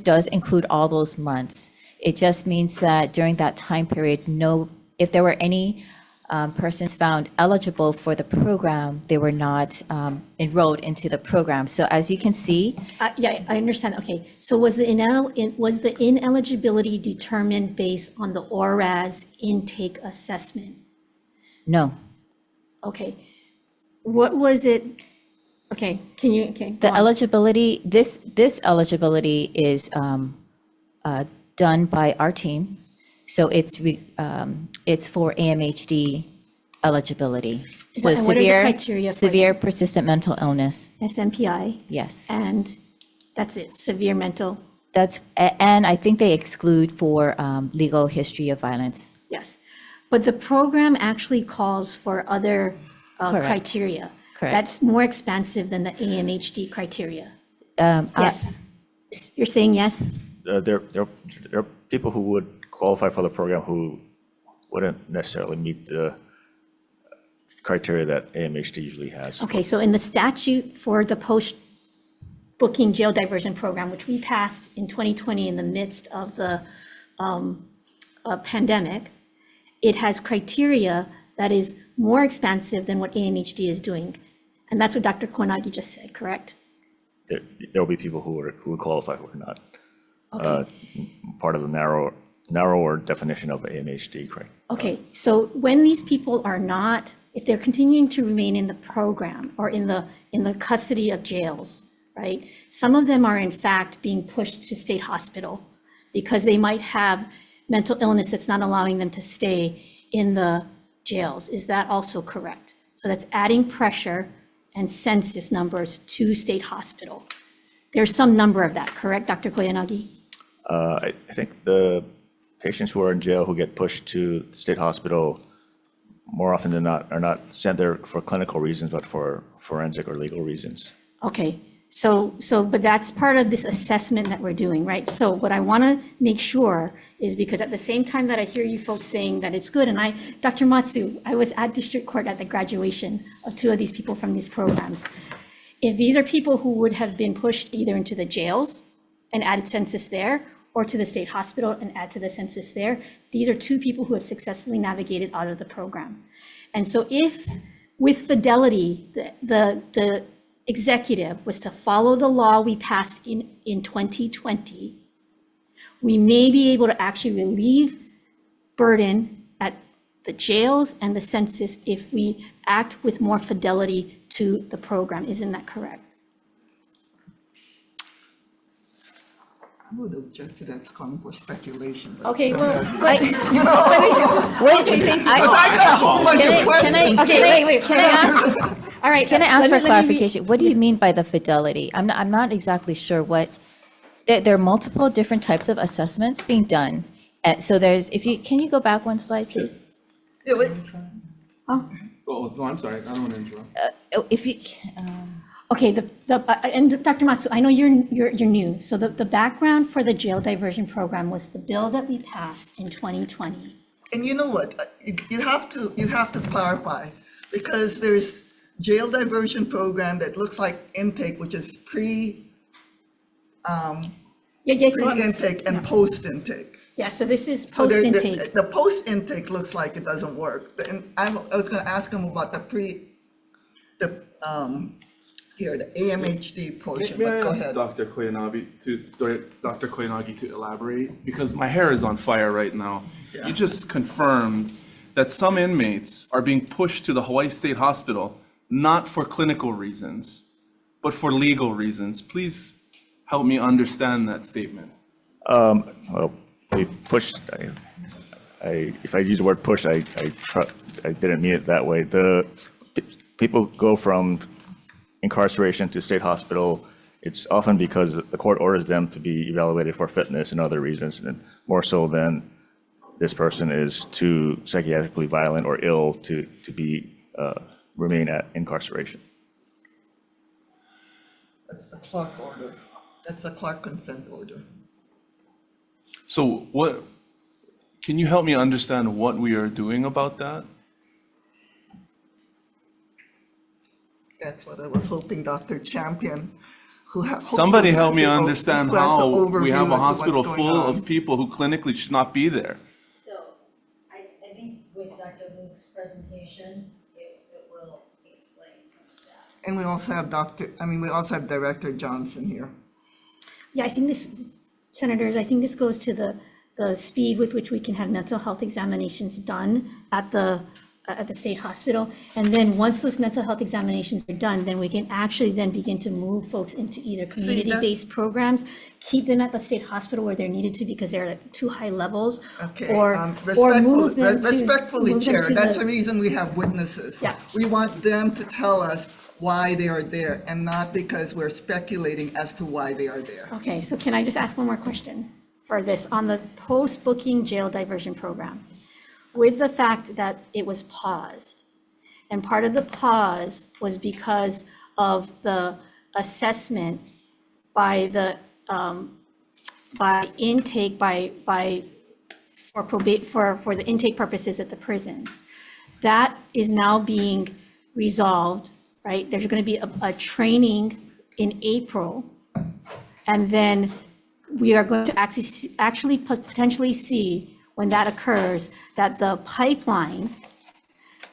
does include all those months. It just means that during that time period, if there were any persons found eligible for the program, they were not enrolled into the program. So as you can see, Yeah, I understand. Okay, so was the ineligibility determined based on the ORAS intake assessment? no. Okay, what was it? Okay, go The on. eligibility, this eligibility is done by our team. So it's for AMHD eligibility. So And what are the criteria for severe persistent mental illness, SMPI? yes. And that's it, severe mental, And I think they exclude for legal history of violence. yes. But the program actually calls for other Correct. criteria. Correct. That's more expansive than the AMHD criteria. I- Yes. You're saying yes? There are people who would qualify for the program who wouldn't necessarily meet the criteria that AMHD usually has. Okay, so in the statute for the post-booking jail diversion program, which we passed in 2020 in the midst of the pandemic, it has criteria that is more expansive than what AMHD is doing. And that's what Dr. Koinagi just said, correct? There will be people who would qualify who are not part of the narrower definition of AMHD, correct? Okay, so when these people are not, if they're continuing to remain in the program or in the custody of jails, right? Some of them are in fact being pushed to state hospital because they might have mental illness that's not allowing them to stay in the jails. Is that also correct? So that's adding pressure and census numbers to state hospital. There's some number of that, correct, Dr. Koyanagi? I think the patients who are in jail who get pushed to state hospital more often than not are not sent there for clinical reasons, but for forensic or legal reasons. Okay, so, but that's part of this assessment that we're doing, right? So what I want to make sure is, because at the same time that I hear you folks saying that it's good, and Dr. Matsu, I was at district court at the graduation of 2 of these people from these programs. If these are people who would have been pushed either into the jails and added census there, or to the state hospital and add to the census there, these are 2 people who have successfully navigated out of the program. And so if, with fidelity, the executive was to follow the law we passed in 2020, we may be able to actually relieve burden at the jails and the census if we act with more fidelity to the program. Isn't that correct? I would object to that calling for speculation. but- Okay, well, Wait, Because I got a whole bunch of questions. okay, wait. Can I ask? All right. Can I ask for let me- clarification? What do you mean by the fidelity? I'm not exactly sure what, there are multiple different types of assessments being done. So can you go back 1 slide, please? Yeah, wait. Oh, I'm sorry, I don't want to interrupt. If you, Okay, and Dr. Matsu, I know you're new. So the background for the jail diversion program was the bill that we passed in 2020. And you know what? You have to clarify, because there's jail diversion program that looks like intake, which is Yeah, so- pre-intake and post-intake. Yeah, so this is So there- post-intake. The post-intake looks like it doesn't work. And I was gonna ask him about the AMHD portion, May but I go ask ahead. Dr. Koyanagi to elaborate? Because my hair is on fire right now. Yeah. You just confirmed that some inmates are being pushed to the Hawaii State Hospital, not for clinical reasons, but for legal reasons. Please help me understand that statement. Well, they pushed, if I use the word push, I didn't mean it that way. People go from incarceration to state hospital. It's often because the court orders them to be evaluated for fitness and other reasons, and more so than this person is too psychiatrically violent or ill to remain at incarceration. That's the Clark order. That's the Clark consent order. So can you help me understand what we are doing about that? That's what I was hoping Dr. Champion, Somebody help me understand who has the how we overview have a as to what's hospital going full on. of people who clinically should not be there. So I think with Dr. Luke's presentation, it will explain some of that. And we also have Director Johnson here. Yeah, I think this, Senators, I think this goes to the speed with which we can have mental health examinations done at the state hospital. And then once those mental health examinations are done, then we can actually then begin to move folks into either community-based programs, keep them at the state hospital where they're needed to because they're at too high levels, Okay, or move them to. respectfully, move them Chair, to that's the- the reason we have witnesses. Yeah. We want them to tell us why they are there and not because we're speculating as to why they are there. Okay, so can I just ask one more question for this? On the post-booking jail diversion program, with the fact that it was paused, and part of the pause was because of the assessment by the, by intake, for the intake purposes at the prisons. That is now being resolved, right? There's going to be a training in April, and then we are going to actually potentially see, when that occurs, that the pipeline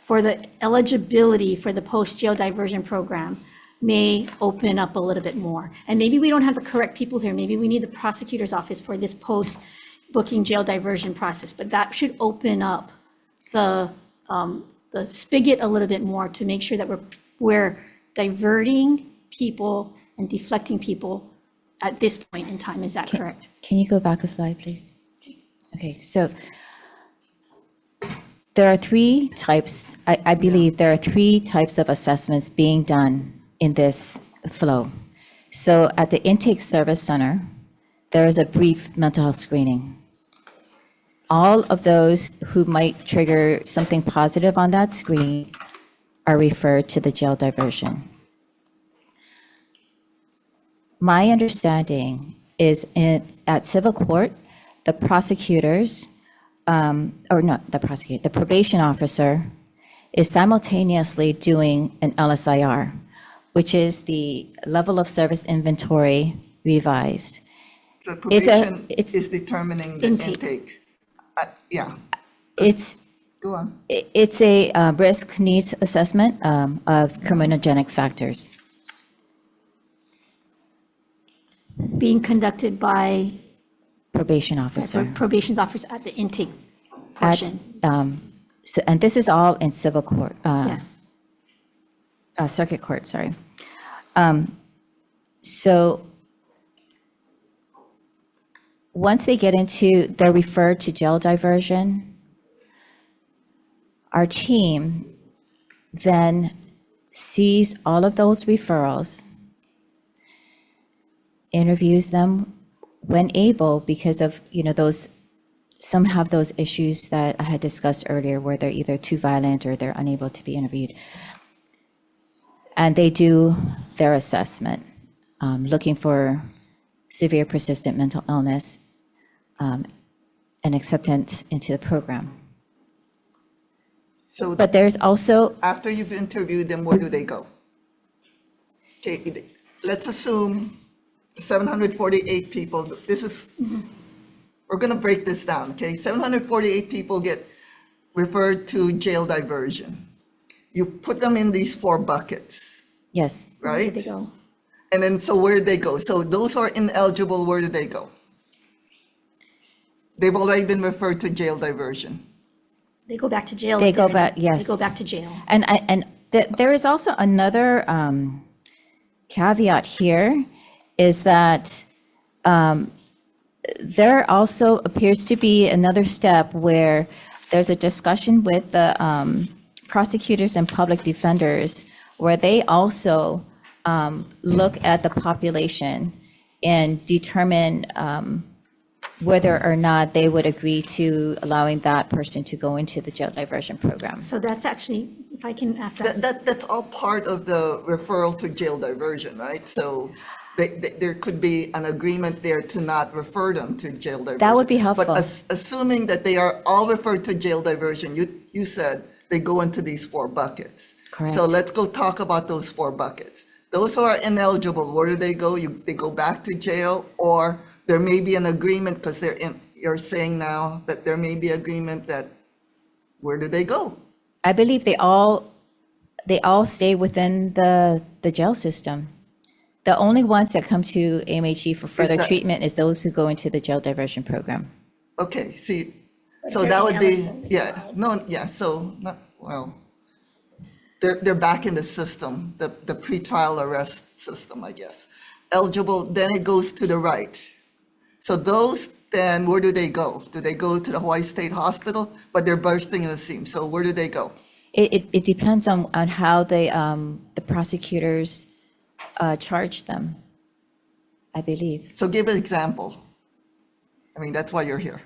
for the eligibility for the post-jail diversion program may open up a little bit more. And maybe we don't have the correct people here. Maybe we need the prosecutor's office for this post-booking jail diversion process, but that should open up the spigot a little bit more to make sure that we're diverting people and deflecting people at this point in time. Is that correct? Can you go back a slide, please? Okay, so there are three types, I believe there are three types of assessments being done in this flow. So at the Intake Service Center, there is a brief mental health screening. All of those who might trigger something positive on that screen are referred to the jail diversion. My understanding is at civil court, the prosecutors, the probation officer is simultaneously doing an LSIR, which is the level of service inventory revised. The It's a- probation it's- is determining the Intake. intake. Yeah, It's go on. It's a risk needs assessment of criminogenic factors. Being conducted by Probation officer. probation's office at the intake At, portion. so, and this is all in civil court, Yes. circuit court, sorry. So once they get into, they're referred to jail diversion, our team then sees all of those referrals, interviews them when able, because of, those, some have those issues that I had discussed earlier, where they're either too violent or they're unable to be interviewed. And they do their assessment, looking for severe persistent mental illness and acceptance into the program. So But there's also, after you've interviewed them, where do they go? Okay, let's assume 748 people, this is we're gonna break this down, okay? 748 people get referred to jail diversion. You put them in these 4 buckets, Yes. Where did they right? go? And then, so where did they go? So those who are ineligible, where did they go? They've already been referred to jail diversion. They go back to jail. They if they're go back- in- yes. They go back to jail. And there is also another caveat here, is that there also appears to be another step where there's a discussion with the prosecutors and public defenders, where they also look at the population and determine whether or not they would agree to allowing that person to go into the jail diversion program. So that's actually, if I can ask that. That's all part of the referral to jail diversion, right? So there could be an agreement there to not refer them to jail diversion. That would be helpful. But assuming that they are all referred to jail diversion, you said they go into these 4 buckets. Correct. So let's go talk about those 4 buckets. Those who are ineligible, where do they go? They go back to jail, or there may be an agreement, because you're saying now that there may be agreement that, where do they go? I believe they all stay within the jail system. The only ones that come to AMHG for further that- treatment is those who go into the jail diversion program. Okay, see, so they're that would be, ineligible. yeah, no, yeah, so, not, well, they're back in the system, the pretrial arrest system, I guess. Eligible, then it goes to the right. So those, then where do they go? Do they go to the Hawaii State Hospital? But they're bursting in the seams, so where do they go? It depends on how the prosecutors charge them, I believe. So give an example. I mean, that's why you're here.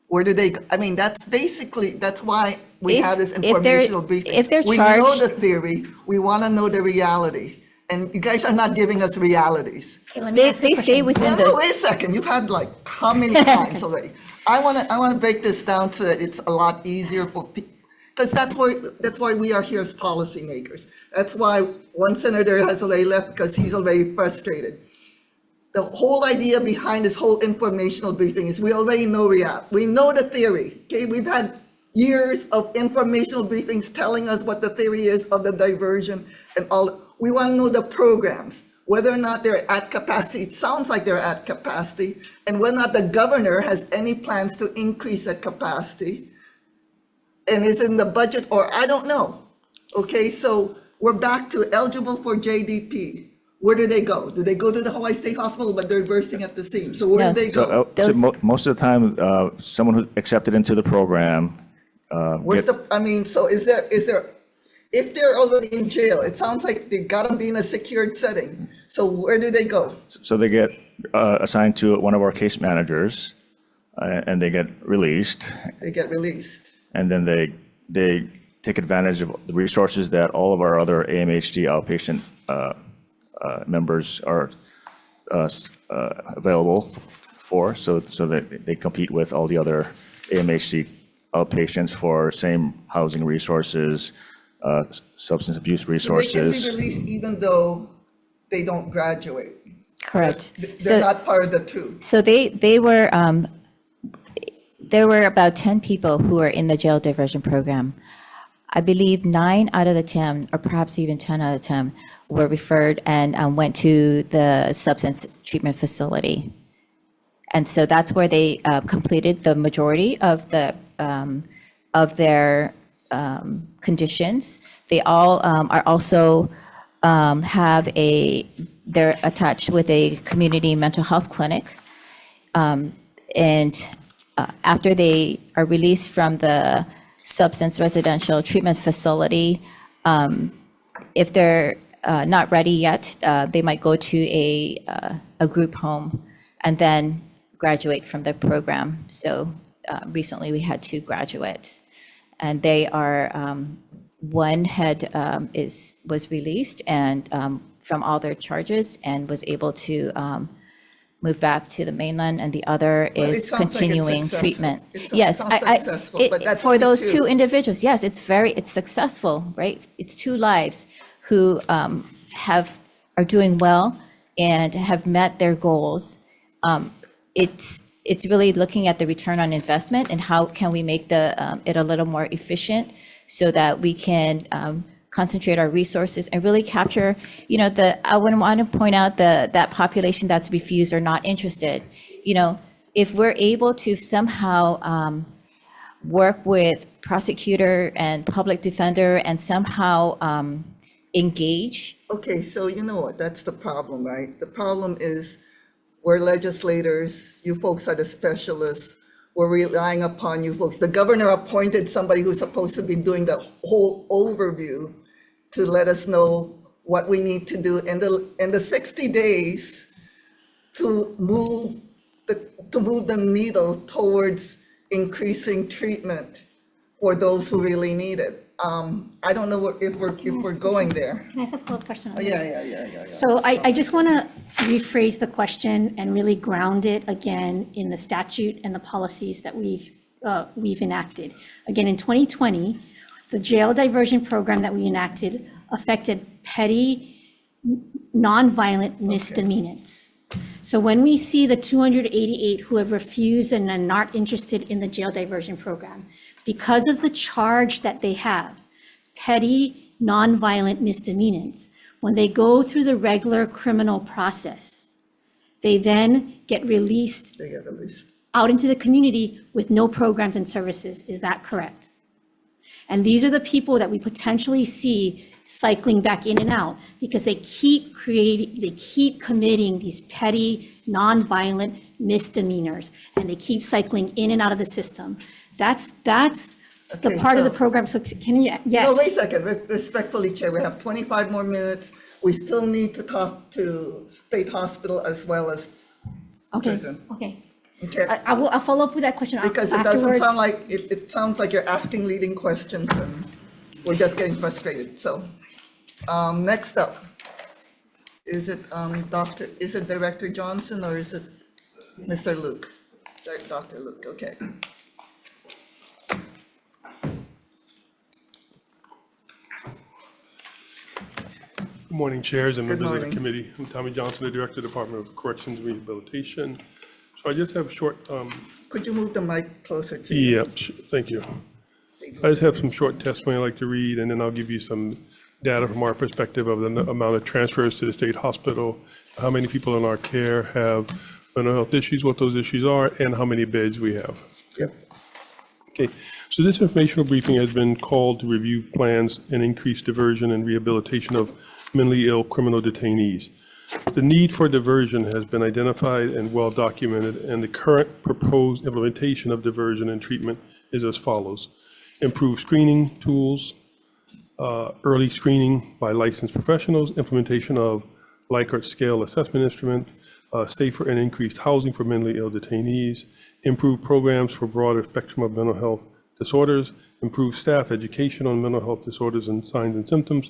Where do they, I mean, that's basically, that's why we If- have this if they're- informational briefing. if they're We know charged- the theory, we want to know the reality, and you guys are not giving us realities. Okay, let me ask a They stay question. within No, the, wait a second, you've had like, how many times already? I want to break this down so that it's a lot easier for people, because that's why we are here as policymakers. That's why one senator has already left, because he's already frustrated. The whole idea behind this whole informational briefing is we already know we know the theory, okay? We've had years of informational briefings telling us what the theory is of the diversion and all. We want to know the programs, whether or not they're at capacity. It sounds like they're at capacity, and whether or not the governor has any plans to increase that capacity and is in the budget, or I don't know. Okay, so we're back to eligible for JDP. Where do they go? Do they go to the Hawaii State Hospital, but they're bursting at the seams? So where No. do they So, go? so Those- most of the time, someone who accepted into the program, Where's the, I mean, so is there, if they're already in jail, it sounds like they gotta be in a secured setting. So where do they go? so they get assigned to one of our case managers, and they get released, They get released. and then they take advantage of the resources that all of our other AMHD outpatient members are available for, so that they compete with all the other AMHD outpatients for same housing resources, substance abuse So they can be resources. released even though they don't graduate. correct. They're So- not part of the two. So they were, there were about 10 people who were in the jail diversion program. I believe 9 out of the 10, or perhaps even 10 out of 10, were referred and went to the substance treatment facility. And so that's where they completed the majority of their conditions. They all are also they're attached with a community mental health clinic. And after they are released from the substance residential treatment facility, if they're not ready yet, they might go to a group home and then graduate from the program. So recently we had 2 graduates, and they are, one was released and from all their charges and was able to move back to the mainland, and the other Well, it is sounds like it's continuing successful. treatment. It Yes, sounds successful, but that's for only those 2. 2 individuals, yes, it's successful, right? It's 2 lives who are doing well and have met their goals. it's really looking at the return on investment and how can we make it a little more efficient so that we can concentrate our resources and really capture, I wouldn't want to point out that population that's refused or not interested. If we're able to somehow work with prosecutor and public defender and somehow engage. Okay, so you know what, that's the problem, right? The problem is we're legislators, you folks are the specialists, we're relying upon you folks. The governor appointed somebody who's supposed to be doing the whole overview to let us know what we need to do in the 60 days to move the needle towards increasing treatment for those who really need it. I don't know if we're going there. Can I ask a follow-up question on this? Yeah. So I just want to rephrase the question and really ground it again in the statute and the policies that we've enacted. Again, in 2020, the jail diversion program that we enacted affected petty, nonviolent misdemeanors. So when we see the 288 who have refused and are not interested in the jail diversion program, because of the charge that they have, petty, nonviolent misdemeanors, when they go through the regular criminal process, they then get released They get released. out into the community with no programs and services. Is that correct? And these are the people that we potentially see cycling back in and out because they keep committing these petty, nonviolent misdemeanors, and they keep cycling in and out of the system. That's the Okay, part of the so- program. So can you, yes? No, wait a second, respectfully, Chair, we have 25 more minutes. We still need to talk to State Hospital as well as Okay, prison. okay. Okay, I'll follow up with that question afterwards. because it doesn't sound like, it sounds like you're asking leading questions and we're just getting frustrated, so. Next up, is it Director Johnson or is it Mr. Luke? Dr. Luke, okay. Good morning, chairs and Good members of the morning. committee. I'm Tommy Johnson, the Director, Department of Corrections and Rehabilitation. So I just have short, Could you move the mic closer to you? thank you. I just have some short testimony I'd like to read, and then I'll give you some data from our perspective of the amount of transfers to the state hospital, how many people in our care have mental health issues, what those issues are, and how many beds we have. Yep. Okay, so this informational briefing has been called to review plans and increase diversion and rehabilitation of mentally ill criminal detainees. The need for diversion has been identified and well documented, and the current proposed implementation of diversion and treatment is as follows. Improved screening tools, early screening by licensed professionals, implementation of Likert scale assessment instrument, safer and increased housing for mentally ill detainees, improved programs for broader spectrum of mental health disorders, improved staff education on mental health disorders and signs and symptoms,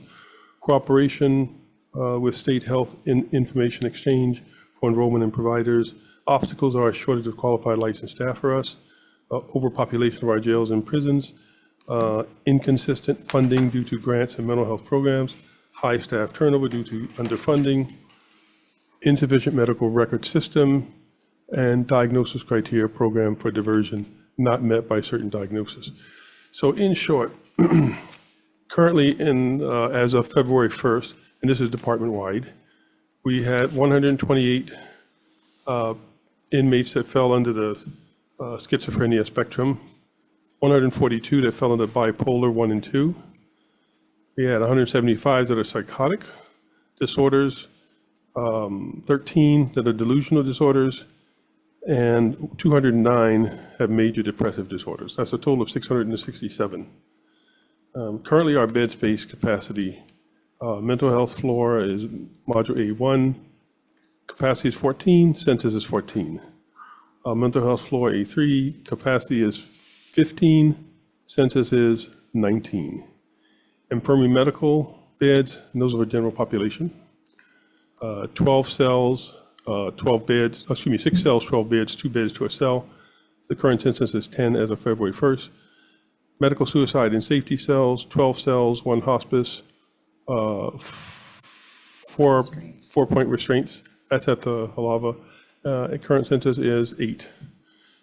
cooperation with state health information exchange for enrollment and providers. Obstacles are a shortage of qualified licensed staff for us, overpopulation of our jails and prisons, inconsistent funding due to grants and mental health programs, high staff turnover due to underfunding, insufficient medical record system, and diagnosis criteria program for diversion not met by certain diagnosis. So in short, currently as of February 1st, and this is department-wide, we had 128 inmates that fell under the schizophrenia spectrum, 142 that fell under bipolar 1 and 2. We had 175 that are psychotic disorders, 13 that are delusional disorders, and 209 have major depressive disorders. That's a total of 667. Currently, our bed space capacity, mental health floor is module A1, capacity is 14, census is 14. Mental health floor A3, capacity is 15, census is 19. Infirmary medical beds, and those are the general population, 12 cells, 12 beds, 6 cells, 12 beds, 2 beds to a cell. The current census is 10 as of February 1st. Medical suicide and safety cells, 12 cells, 1 hospice, 4 point restraints, that's at the Halava, Current census is 8.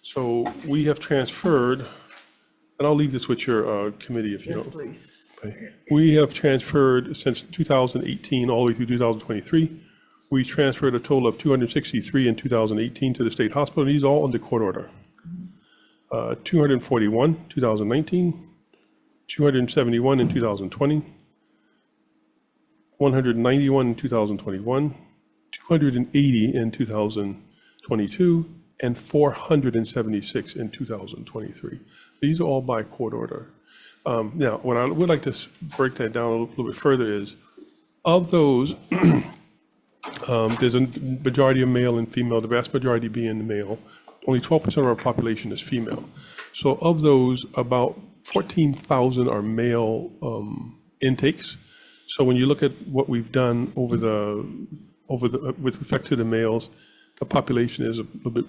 So we have transferred, and I'll leave this with your committee if you Yes, don't. please. Okay. We have transferred since 2018 all the way through 2023. We transferred a total of 263 in 2018 to the state hospital. These are all under court order. 241, 2019, 271 in 2020, 191 in 2021, 280 in 2022, and 476 in 2023. These are all by court order. Now, what I would like to break that down a little bit further is, of those, there's a majority of male and female, the vast majority being male. Only 12% of our population is female. So of those, about 14,000 are male intakes. So when you look at what we've done with respect to the males, the population is a little bit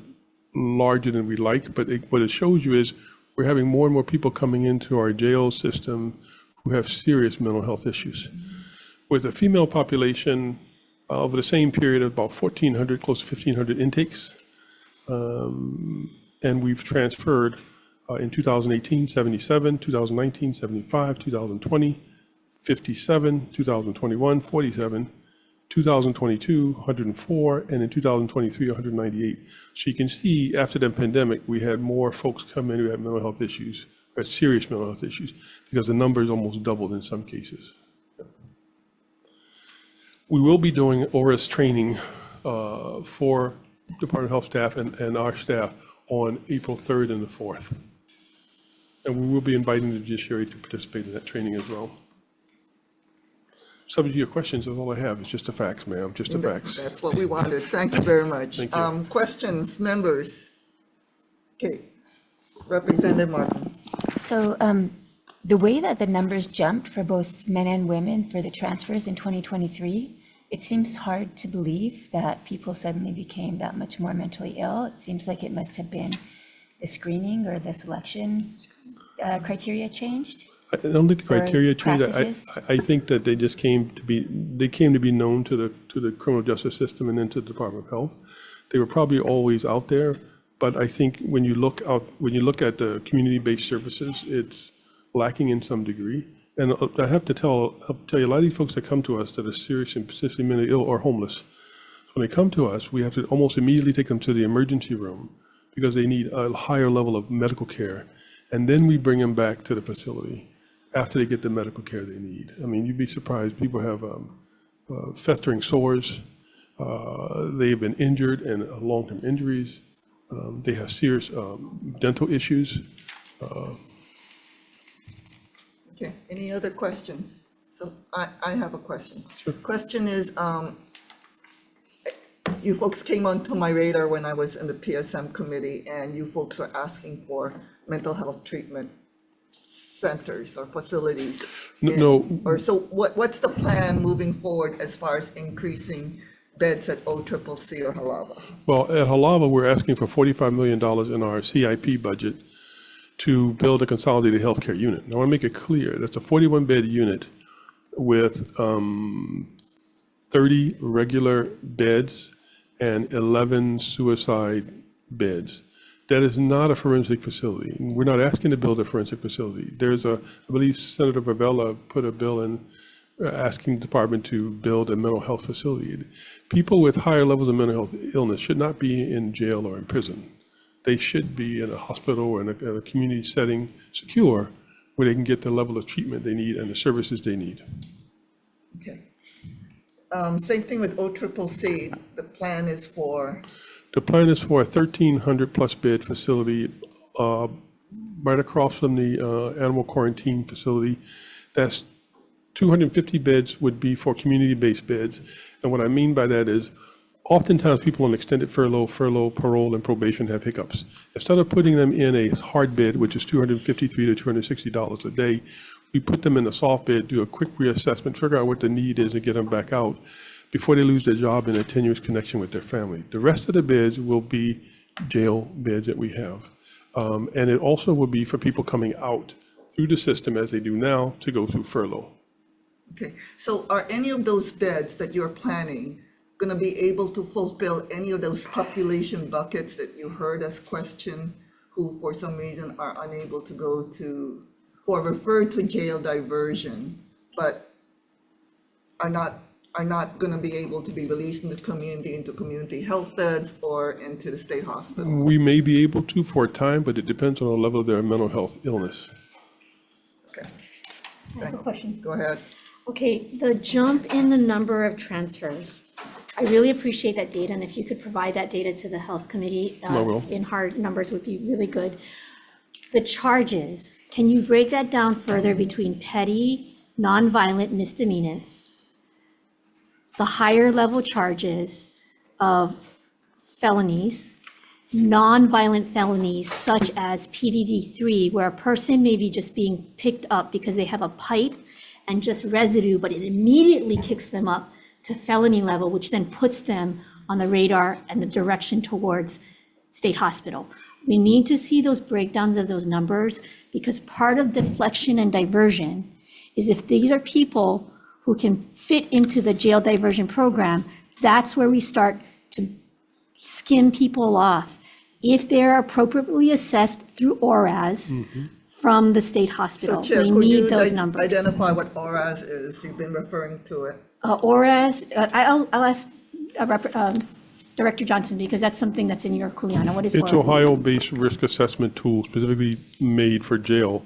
larger than we like, but what it shows you is we're having more and more people coming into our jail system who have serious mental health issues. With the female population, over the same period of about 1,400, close to 1,500 intakes, and we've transferred in 2018, 77, 2019, 75, 2020, 57, 2021, 47, 2022, 104, and in 2023, 198. So you can see after the pandemic, we had more folks come in who had mental health issues, or had serious mental health issues, because the numbers almost doubled in some cases. We will be doing ORAS training for Department of Health staff and our staff on April 3rd and the 4th. And we will be inviting the judiciary to participate in that training as well. Subject to your questions is all I have. It's just the facts, ma'am, just the facts. That's what we wanted. Thank you very much. Thank you. Questions, members? Okay, Representative Martin. So the way that the numbers jumped for both men and women for the transfers in 2023, it seems hard to believe that people suddenly became that much more mentally ill. It seems like it must have been the screening or the selection criteria changed. I don't think the criteria changed. practices? I think that they just came to be known to the criminal justice system and then to the Department of Health. They were probably always out there, but I think when you look at the community-based services, it's lacking in some degree. And I have to tell you, a lot of these folks that come to us that are serious and persistently mentally ill or homeless, when they come to us, we have to almost immediately take them to the emergency room because they need a higher level of medical care. And then we bring them back to the facility after they get the medical care they need. I mean, you'd be surprised. People have festering sores. They've been injured and long-term injuries. They have serious dental issues. Okay, any other questions? So I have a question. Sure. Question is, you folks came onto my radar when I was in the PSM committee, and you folks were asking for mental health treatment centers or facilities. No. Or so what's the plan moving forward as far as increasing beds at OCCC or Halava? Well, at Halava, we're asking for $45 million in our CIP budget to build a consolidated healthcare unit. Now, I want to make it clear, that's a 41-bed unit with 30 regular beds and 11 suicide beds. That is not a forensic facility. We're not asking to build a forensic facility. There's I believe Senator Bavella put a bill in asking the department to build a mental health facility. People with higher levels of mental health illness should not be in jail or in prison. They should be in a hospital or in a community setting, secure, where they can get the level of treatment they need and the services they need. Okay. Same thing with OCCC, the plan is for? The plan is for a 1,300-plus bed facility right across from the animal quarantine facility. That's 250 beds would be for community-based beds. And what I mean by that is, oftentimes people on extended furlough, parole, and probation have hiccups. Instead of putting them in a hard bed, which is $253 to $260 a day, we put them in a soft bed, do a quick reassessment, figure out what the need is, and get them back out before they lose their job and a tenuous connection with their family. The rest of the beds will be jail beds that we have. And it also will be for people coming out through the system as they do now to go through furlough. Okay, so are any of those beds that you're planning gonna be able to fulfill any of those population buckets that you heard us question, who for some reason are unable to go to, who are referred to jail diversion, but are not gonna be able to be released in the community, into community health beds or into the state hospital? We may be able to for a time, but it depends on the level of their mental health illness. Okay, I have a question. go ahead. Okay, the jump in the number of transfers, I really appreciate that data, and if you could provide that data to the health committee I will. in hard numbers would be really good. The charges, can you break that down further between petty, nonviolent misdemeanors, the higher level charges of felonies, nonviolent felonies such as PDD3, where a person may be just being picked up because they have a pipe and just residue, but it immediately kicks them up to felony level, which then puts them on the radar and the direction towards state hospital. We need to see those breakdowns of those numbers, because part of deflection and diversion is if these are people who can fit into the jail diversion program, that's where we start to skim people off. If they're appropriately assessed through ORAS from the state So hospital, Chair, we could you need those numbers. identify what ORAS is? You've been referring to it. ORAS, I'll ask Director Johnson, because that's something that's in your kuleana. What is It's ORAS? Ohio-based risk assessment tool specifically made for jail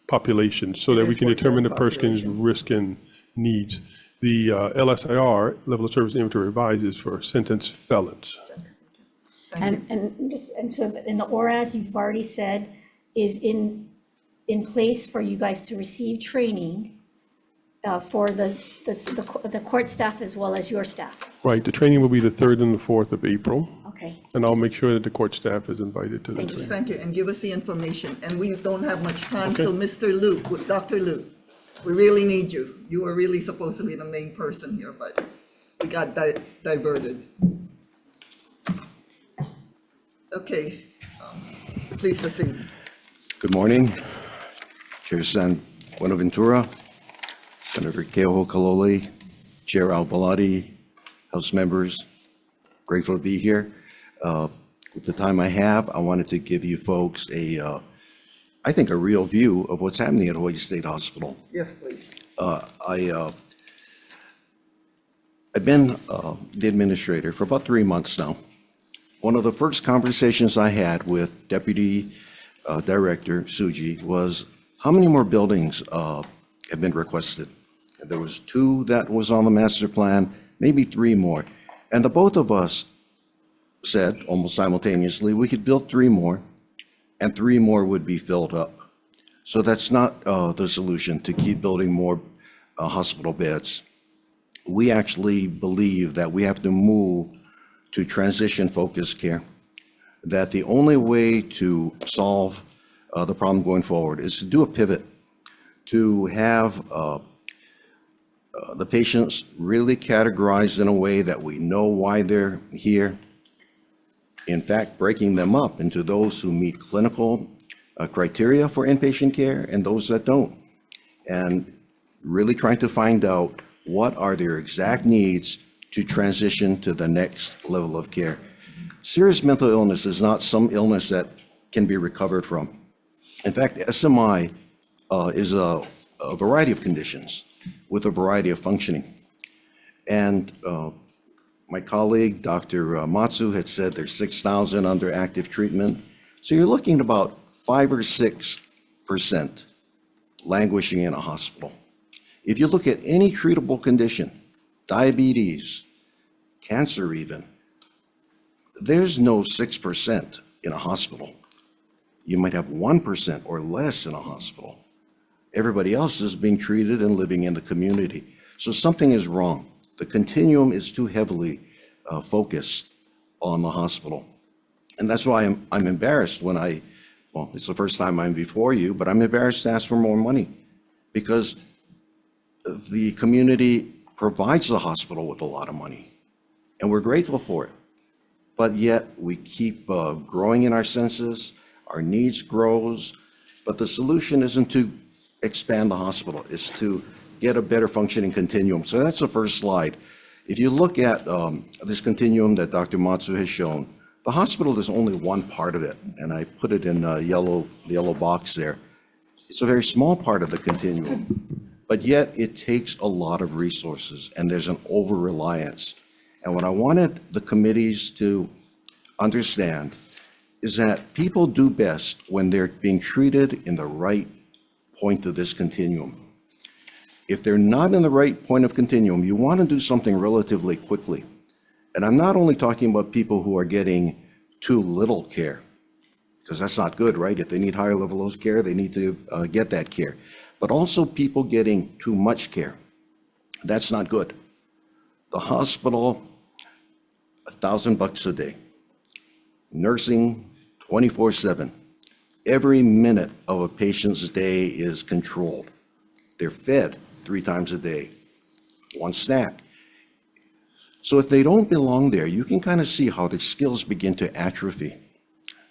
populations so that we is can for determine the jail person's populations. risk and needs. The LSIR, level of service inventory revised, is for sentenced felons. And so in the ORAS, you've already said is in place for you guys to receive training for the court staff as well as your staff. Right, the training will be the 3rd and the 4th of April, Okay. and I'll make sure that the court staff is invited to the training. Thank you, and give us the information. And we don't have much time, so Mr. Luke, Dr. Luke, we really need you. You were really supposed to be the main person here, but we got diverted. Okay, please proceed. Good morning, Chair San Buenaventura, Senator Keoho Kalole, Chair Al Baladi, House members, grateful to be here. With the time I have, I wanted to give you folks I think a real view of what's happening at Hawaii State Hospital. Yes, please. I've been the administrator for about 3 months now. One of the first conversations I had with Deputy Director Suji was, how many more buildings have been requested? And there was 2 that was on the master plan, maybe 3 more. And the both of us said almost simultaneously, we could build 3 more and 3 more would be filled up. So that's not the solution, to keep building more hospital beds. We actually believe that we have to move to transition-focused care, that the only way to solve the problem going forward is to do a pivot, to have the patients really categorized in a way that we know why they're here. In fact, breaking them up into those who meet clinical criteria for inpatient care and those that don't. And really trying to find out what are their exact needs to transition to the next level of care. Serious mental illness is not some illness that can be recovered from. In fact, SMI is a variety of conditions with a variety of functioning. And my colleague, Dr. Matsu, had said there's 6,000 under active treatment. So you're looking at about 5 or 6% languishing in a hospital. If you look at any treatable condition, diabetes, cancer even, there's no 6% in a hospital. You might have 1% or less in a hospital. Everybody else is being treated and living in the community. So something is wrong. The continuum is too heavily focused on the hospital. And that's why I'm embarrassed when well, it's the first time I'm before you, but I'm embarrassed to ask for more money, because the community provides the hospital with a lot of money, and we're grateful for it. But yet we keep growing in our census, our needs grows, but the solution isn't to expand the hospital, it's to get a better functioning continuum. So that's the first slide. If you look at this continuum that Dr. Matsu has shown, the hospital is only one part of it, and I put it in the yellow box there. It's a very small part of the continuum, but yet it takes a lot of resources, and there's an over-reliance. And what I wanted the committees to understand is that people do best when they're being treated in the right point of this continuum. If they're not in the right point of continuum, you want to do something relatively quickly. And I'm not only talking about people who are getting too little care, because that's not good, right? If they need higher levels of care, they need to get that care. But also people getting too much care. That's not good. The hospital, $1,000 a day. Nursing, 24/7. Every minute of a patient's day is controlled. They're fed 3 times a day, 1 snack. So if they don't belong there, you can kind of see how their skills begin to atrophy.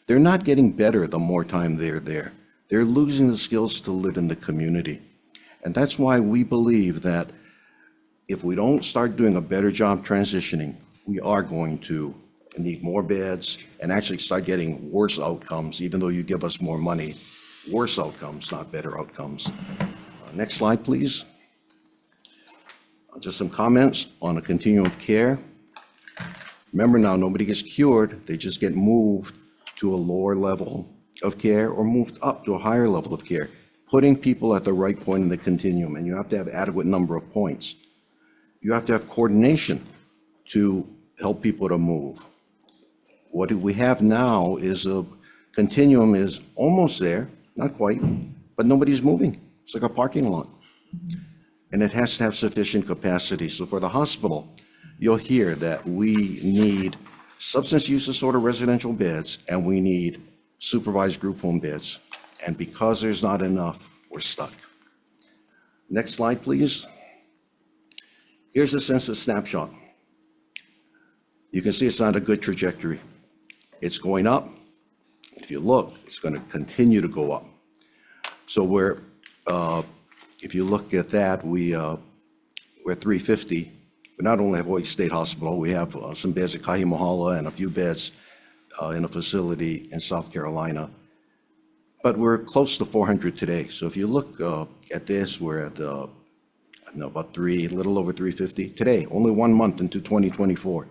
They're not getting better the more time they're there. They're losing the skills to live in the community. And that's why we believe that if we don't start doing a better job transitioning, we are going to need more beds and actually start getting worse outcomes, even though you give us more money. Worse outcomes, not better outcomes. Next slide, please. Just some comments on a continuum of care. Remember now, nobody gets cured. They just get moved to a lower level of care or moved up to a higher level of care, putting people at the right point in the continuum. And you have to have adequate number of points. You have to have coordination to help people to move. What we have now is a continuum is almost there, not quite, but nobody's moving. It's like a parking lot. And it has to have sufficient capacity. So for the hospital, you'll hear that we need substance use disorder residential beds and we need supervised group home beds. And because there's not enough, we're stuck. Next slide, please. Here's a census snapshot. You can see it's not a good trajectory. It's going up. If you look, it's going to continue to go up. So if you look at that, we're 350. We not only have Hawai'i State Hospital, we have some beds at Kahimahala and a few beds in a facility in South Carolina. But we're close to 400 today. So if you look at this, we're at I don't know, about a little over 350 today, only 1 month into 2024.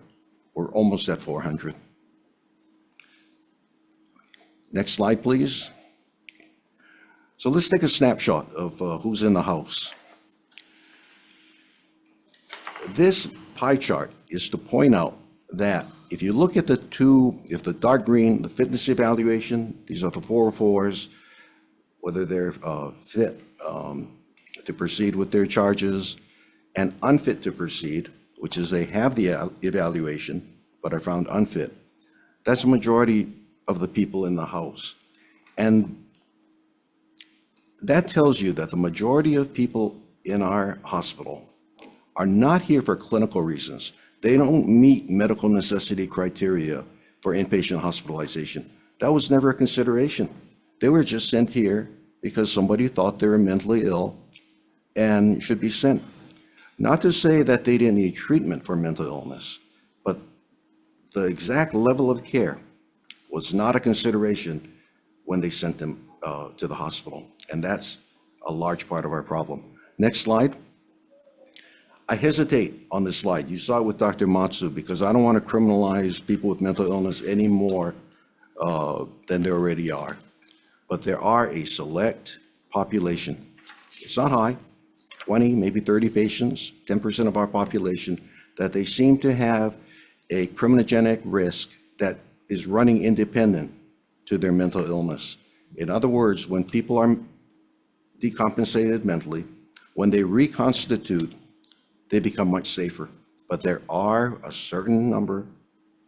We're almost at 400. Next slide, please. So let's take a snapshot of who's in the house. This pie chart is to point out that if you look at if the dark green, the fitness evaluation, these are the 404s, whether they're fit to proceed with their charges, and unfit to proceed, which is they have the evaluation, but are found unfit. That's the majority of the people in the house. And that tells you that the majority of people in our hospital are not here for clinical reasons. They don't meet medical necessity criteria for inpatient hospitalization. That was never a consideration. They were just sent here because somebody thought they were mentally ill and should be sent. Not to say that they didn't need treatment for mental illness, but the exact level of care was not a consideration when they sent them to the hospital. And that's a large part of our problem. Next slide. I hesitate on this slide. You saw it with Dr. Matsu because I don't want to criminalize people with mental illness any more than there already are. But there are a select population. It's not high, 20, maybe 30 patients, 10% of our population, that they seem to have a criminogenic risk that is running independent to their mental illness. In other words, when people are decompensated mentally, when they reconstitute, they become much safer. But there are a certain number,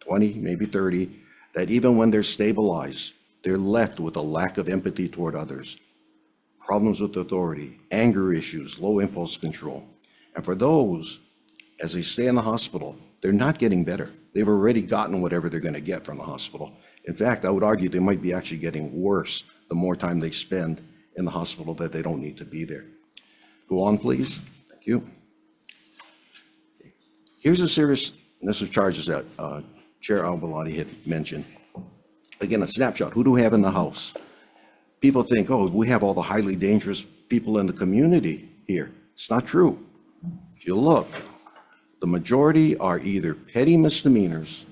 20, maybe 30, that even when they're stabilized, they're left with a lack of empathy toward others, problems with authority, anger issues, low impulse control. And for those, as they stay in the hospital, they're not getting better. They've already gotten whatever they're going to get from the hospital. In fact, I would argue they might be actually getting worse the more time they spend in the hospital that they don't need to be there. Go on, please. Thank you. Here's the seriousness of charges that Chair Albalati had mentioned. Again, a snapshot. Who do we have in the House? People think, oh, we have all the highly dangerous people in the community here. It's not true. If you look, the majority are either petty misdemeanors,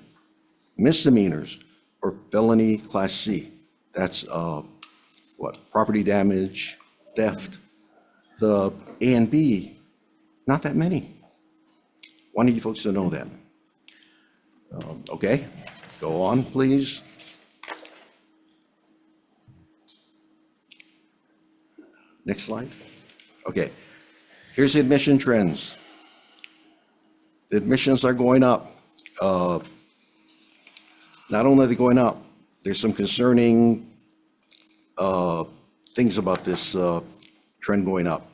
or felony Class C. That's property damage, theft. The A and B, not that many. Wanted you folks to know that. Okay, go on, please. Next slide. Okay, here's the admission trends. The admissions are going up. Not only are they going up, there's some concerning things about this trend going up.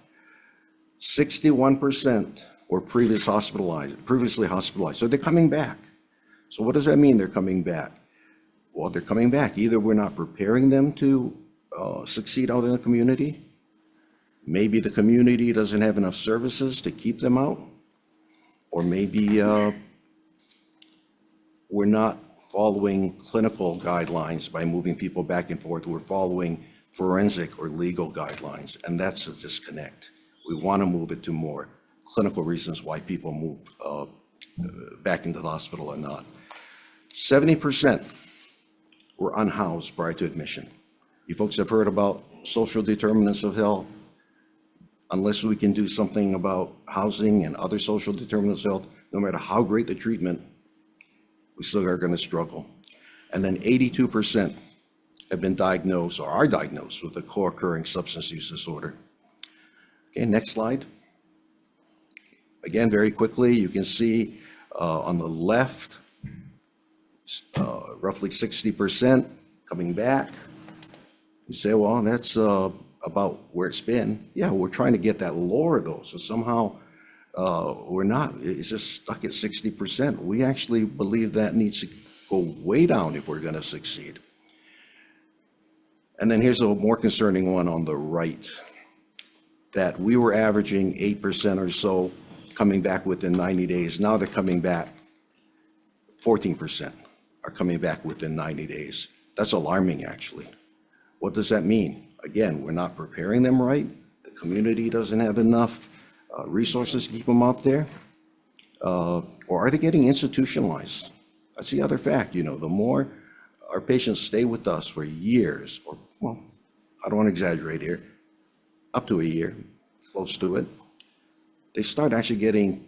61% were previously hospitalized. So they're coming back. So what does that mean, they're coming back? Well, they're coming back. Either we're not preparing them to succeed out in the community. Maybe the community doesn't have enough services to keep them out. Or maybe we're not following clinical guidelines by moving people back and forth. We're following forensic or legal guidelines, and that's a disconnect. We want to move it to more clinical reasons why people move back into the hospital or not. 70% were unhoused prior to admission. You folks have heard about social determinants of health. Unless we can do something about housing and other social determinants of health, no matter how great the treatment, we still are going to struggle. And then 82% have been diagnosed or are diagnosed with a co-occurring substance use disorder. Okay, next slide. Again, very quickly, you can see on the left, roughly 60% coming back. You say, well, that's about where it's been. Yeah, we're trying to get that lower though. So somehow we're not, it's just stuck at 60%. We actually believe that needs to go way down if we're going to succeed. And then here's a more concerning one on the right, that we were averaging 8% or so coming back within 90 days. Now they're coming back, 14% are coming back within 90 days. That's alarming, actually. What does that mean? Again, we're not preparing them right. The community doesn't have enough resources to keep them out there. Or are they getting institutionalized? That's the other fact. You know, the more our patients stay with us for years, or, well, I don't want to exaggerate here, up to a year, close to it, they start actually getting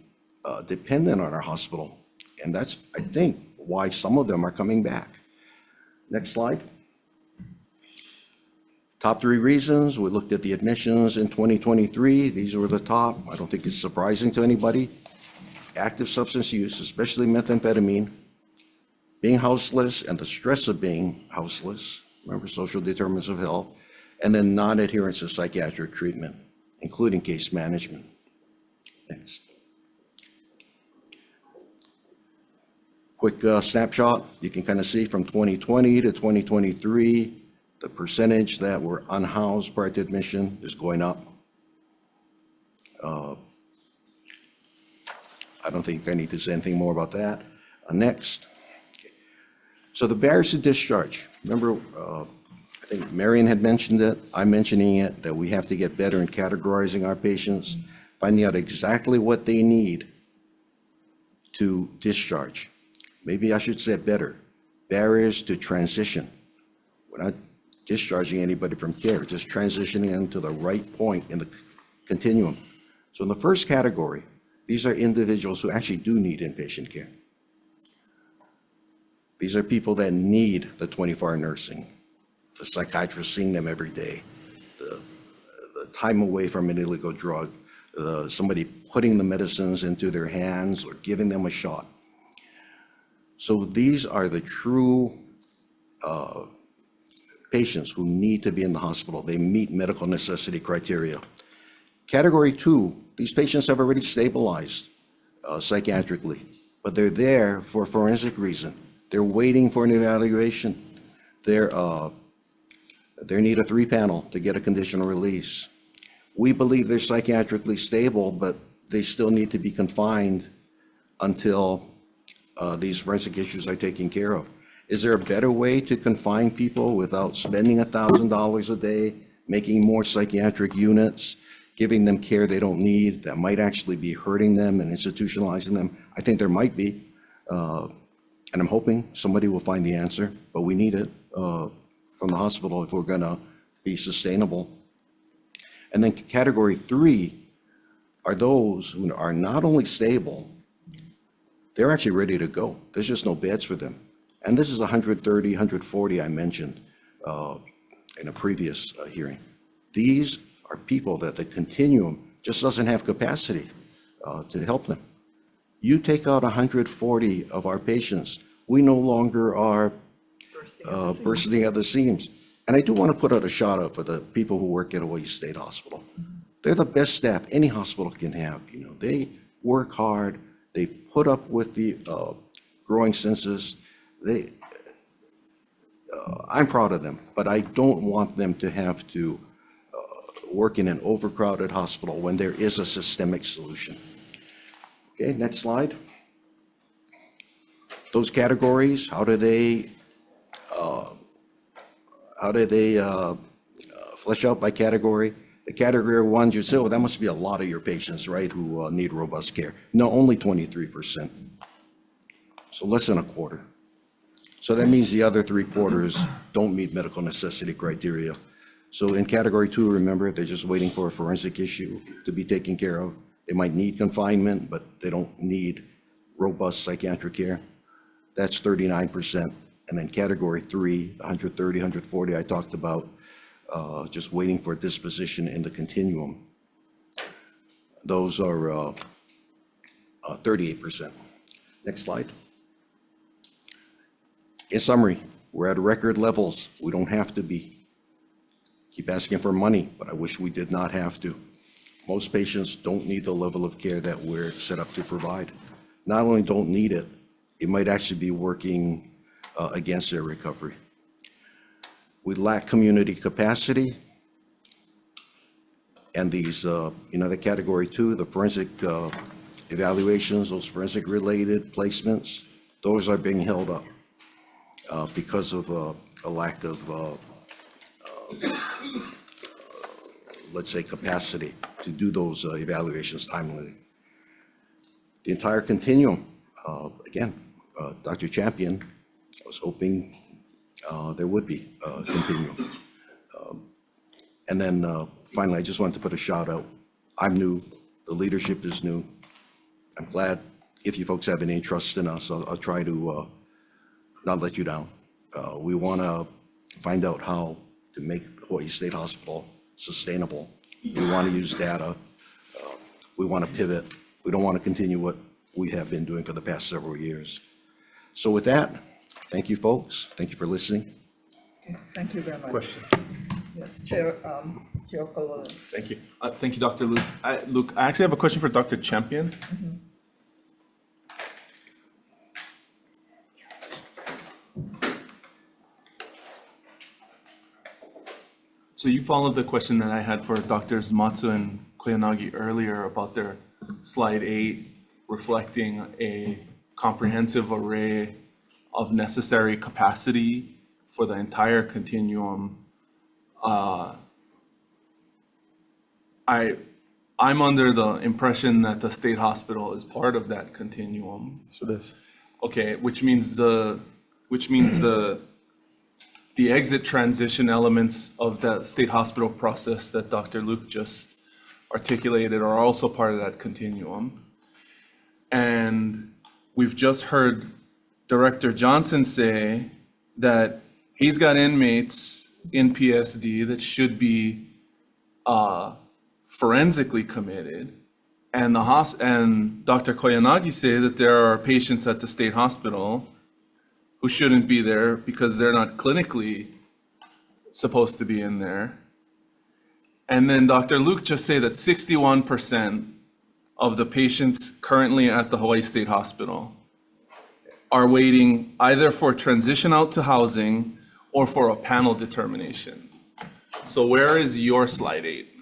dependent on our hospital. And that's, I think, why some of them are coming back. Next slide. Top 3 reasons. We looked at the admissions in 2023. These were the top. I don't think it's surprising to anybody. Active substance use, especially methamphetamine, being houseless and the stress of being houseless, remember social determinants of health, and then non-adherence to psychiatric treatment, including case management. Next. Quick snapshot. You can kind of see from 2020 to 2023, the percentage that were unhoused prior to admission is going up. I don't think I need to say anything more about that. Next. So the barriers to discharge. Remember, I think Marion had mentioned it, I'm mentioning it, that we have to get better in categorizing our patients, finding out exactly what they need to discharge. Maybe I should say it better. Barriers to transition. We're not discharging anybody from care, just transitioning them to the right point in the continuum. So in the first category, these are individuals who actually do need inpatient care. These are people that need the 24-hour nursing, the psychiatrist seeing them every day, the time away from an illegal drug, somebody putting the medicines into their hands or giving them a shot. So these are the true patients who need to be in the hospital. They meet medical necessity criteria. Category 2, these patients have already stabilized psychiatrically, but they're there for a forensic reason. They're waiting for an evaluation. They need a 3-panel to get a conditional release. We believe they're psychiatrically stable, but they still need to be confined until these forensic issues are taken care of. Is there a better way to confine people without spending $1,000 a day, making more psychiatric units, giving them care they don't need that might actually be hurting them and institutionalizing them? I think there might be, and I'm hoping somebody will find the answer, but we need it from the hospital if we're gonna be sustainable. And then category 3 are those who are not only stable, they're actually ready to go. There's just no beds for them. And this is 130, 140 I mentioned in a previous hearing. These are people that the continuum just doesn't have capacity to help them. You take out 140 of our patients, we no longer are bursting at the seams. And I do want to put out a shout out for the people who work at Hawai'i State Hospital. They're the best staff any hospital can have. You know, they work hard. They put up with the growing census. I'm proud of them, but I don't want them to have to work in an overcrowded hospital when there is a systemic solution. Okay, next slide. Those categories, how do they flesh out by category? The category 1, you say, well, that must be a lot of your patients, right, who need robust care. No, only 23%. So less than a quarter. So that means the other 3/4 don't meet medical necessity criteria. So in category 2, remember, they're just waiting for a forensic issue to be taken care of. They might need confinement, but they don't need robust psychiatric care. That's 39%. And then category 3, 130, 140 I talked about, just waiting for disposition in the continuum. Those are 38%. Next slide. In summary, we're at record levels. We don't have to be. Keep asking for money, but I wish we did not have to. Most patients don't need the level of care that we're set up to provide. Not only don't need it, it might actually be working against their recovery. We lack community capacity. And these, the category 2, the forensic evaluations, those forensic related placements, those are being held up because of a lack of, let's say, capacity to do those evaluations timely. The entire continuum, again, Dr. Champion, I was hoping there would be a continuum. And then finally, I just wanted to put a shout out. I'm new, the leadership is new. I'm glad if you folks have any trust in us, I'll try to not let you down. We want to find out how to make Hawai'i State Hospital sustainable. We want to use data. We want to pivot. We don't want to continue what we have been doing for the past several years. So with that, thank you, folks. Thank you for listening. Okay, thank you very much. Question. Yes, Chair Keokolole. Thank you. Thank you, Dr. Luke. I actually have a question for Dr. Champion. So you followed the question that I had for Drs. Matsu and Koyanagi earlier about their slide 8 reflecting a comprehensive array of necessary capacity for the entire continuum. I'm under the impression that the state hospital is part of that continuum. So this. Okay, which means the exit transition elements of that state hospital process that Dr. Luke just articulated are also part of that continuum. And we've just heard Director Johnson say that he's got inmates in PSD that should be forensically committed. And Dr. Koyanagi say that there are patients at the state hospital who shouldn't be there because they're not clinically supposed to be in there. And then Dr. Luke just say that 61% of the patients currently at the Hawai'i State Hospital are waiting either for transition out to housing or for a panel determination. So where is your slide 8?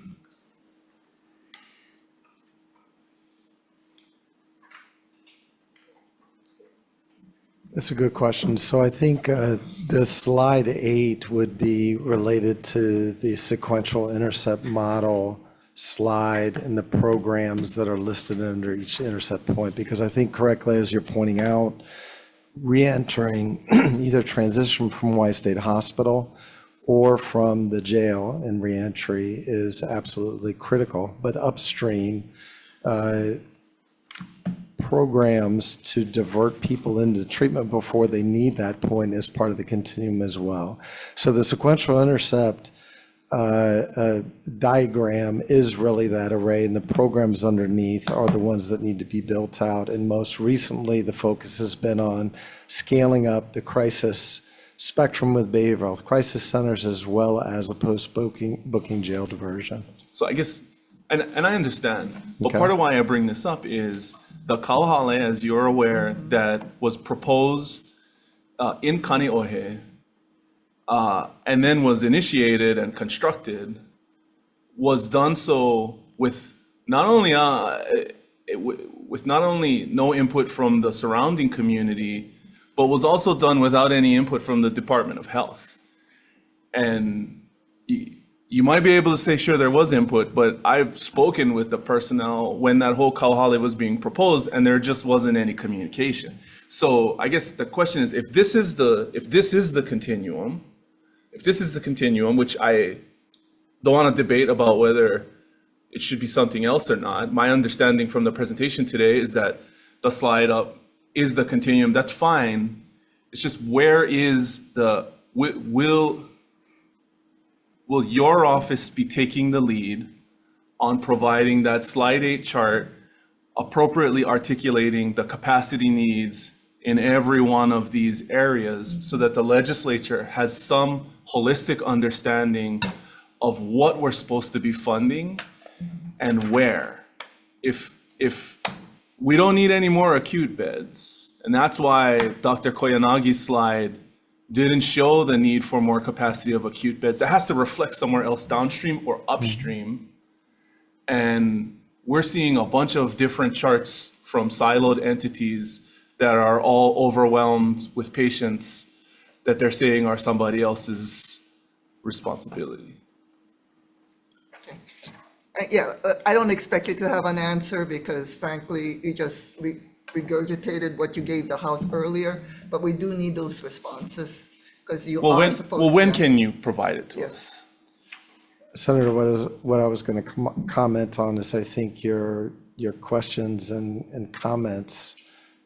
That's a good question. So I think the slide 8 would be related to the sequential intercept model slide and the programs that are listed under each intercept point, because I think correctly, as you're pointing out, reentering either transition from Hawaii State Hospital or from the jail and reentry is absolutely critical. But upstream, programs to divert people into treatment before they need that point is part of the continuum as well. So the sequential intercept diagram is really that array, and the programs underneath are the ones that need to be built out. And most recently, the focus has been on scaling up the crisis spectrum with behavioral health crisis centers as well as a post-booking jail diversion. So I guess, and I understand, but Okay. part of why I bring this up is the Kauhale, as you're aware, that was proposed in Kaneohe, and then was initiated and constructed, was done so with not only no input from the surrounding community, but was also done without any input from the Department of Health. And you might be able to say, sure, there was input, but I've spoken with the personnel when that whole Kauhale was being proposed, and there just wasn't any communication. So I guess the question is, if this is the continuum, which I don't want to debate about whether it should be something else or not. My understanding from the presentation today is that the slide up is the continuum. That's fine. It's just, where is the, will your office be taking the lead on providing that slide 8 chart, appropriately articulating the capacity needs in every one of these areas so that the legislature has some holistic understanding of what we're supposed to be funding and where? If we don't need any more acute beds, and that's why Dr. Koyanagi's slide didn't show the need for more capacity of acute beds. It has to reflect somewhere else downstream or upstream. And we're seeing a bunch of different charts from siloed entities that are all overwhelmed with patients that they're saying are somebody else's responsibility. Yeah, I don't expect you to have an answer because frankly, you just regurgitated what you gave the House earlier, but we do need those responses because you are supposed. Well, when can you provide it to Yes. us? Senator, what I was going to comment on is I think your questions and comments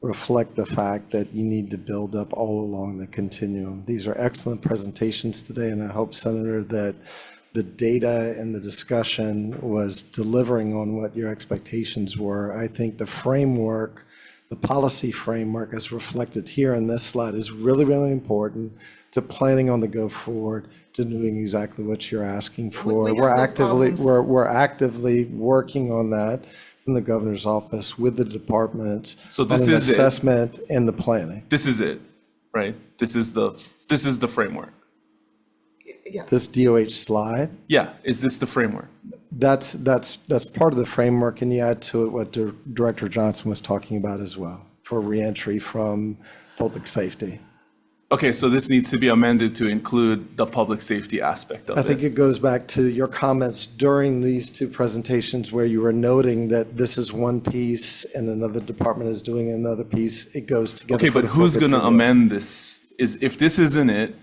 reflect the fact that you need to build up all along the continuum. These are excellent presentations today, and I hope, Senator, that the data and the discussion was delivering on what your expectations were. I think the framework, the policy framework as reflected here in this slide is really, really important to planning on the go forward, to doing exactly what you're asking for. We have We're no actively, problems. we're actively working on that from the governor's office with the departments. So this on an is it. assessment and the planning. This is it, right? This is the framework. Yeah, This DOH slide, Yeah, is this the framework? that's part of the framework, and you add to it what Director Johnson was talking about as well for reentry from public safety. Okay, so this needs to be amended to include the public safety aspect of I think it. it goes back to your comments during these two presentations where you were noting that this is one piece and another department is doing another piece. It goes together. Okay, for but the full who's gonna continuum. amend this? If this isn't it,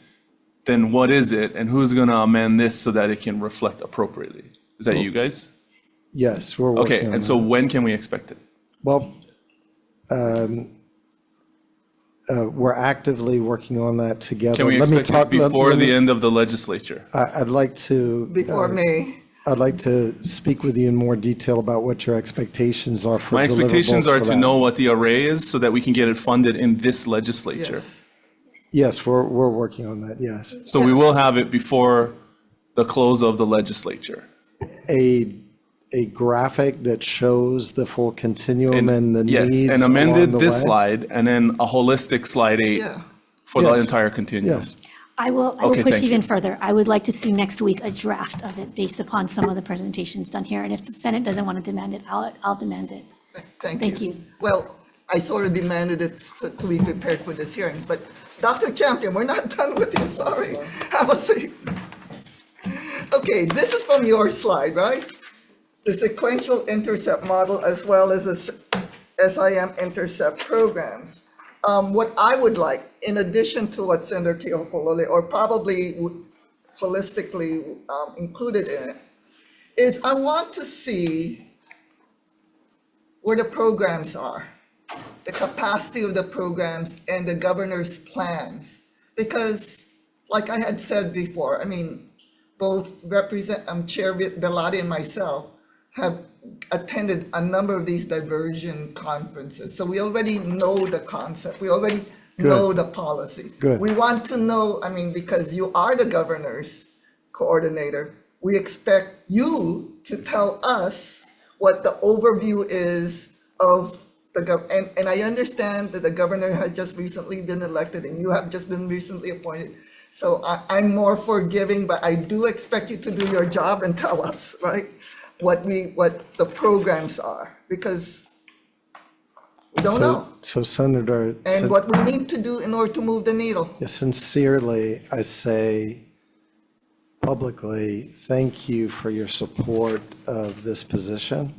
then what is it? And who's gonna amend this so that it can reflect appropriately? Is that you guys? Yes, we're working Okay, on and so that. when can we expect it? Well, we're actively working on that together. Can we Let me expect talk- it let- before let me- the end of the legislature? I'd like to. before May. I'd like to speak with you in more detail about what your expectations are for My expectations deliverables are for to that. know what the array is so that we can get it funded in this legislature. Yes. Yes, we're working on that, yes. So we will have it before the close of the legislature. A graphic that shows the full continuum and the Yes, needs and along amended the this way. slide, and then a holistic slide 8 Yeah. for the Yes. entire continuum. Yes, I will Okay, push thank even you. further. I would like to see next week a draft of it based upon some of the presentations done here. And if the Senate doesn't want to demand it, I'll demand it. Thank you. Thank you. Well, I sort of demanded it to be prepared for this hearing. But Dr. Champion, we're not done with you, sorry. Have a seat. Okay, this is from your slide, right? The sequential intercept model as well as the SIM intercept programs. What I would like, in addition to what Senator Keokolole, or probably holistically included in it, is I want to see where the programs are, the capacity of the programs and the governor's plans. Because like I had said before, I mean, both Chair Bellotti and myself have attended a number of these diversion conferences. So we already know the concept. We already know the policy. Good. We want to know, I mean, because you are the governor's coordinator, we expect you to tell us what the overview is of the and I understand that the governor has just recently been elected and you have just been recently appointed. So I'm more forgiving, but I do expect you to do your job and tell us, right, what the programs are, because we don't know. So Senator, And what we need to do in order to move the needle. sincerely, I say publicly, thank you for your support of this position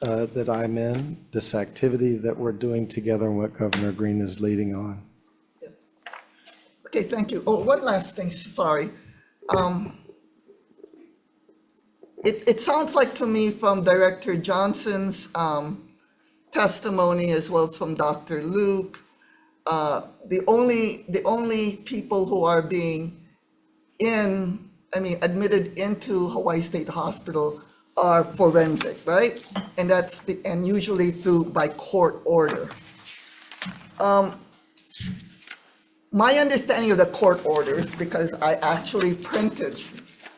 that I'm in, this activity that we're doing together and what Governor Green is leading on. Okay, thank you. Oh, one last thing, sorry. It sounds like to me from Director Johnson's testimony as well as from Dr. Luke, the only people who are being admitted into Hawaii State Hospital are forensic, right? And usually by court order. My understanding of the court orders, because I actually printed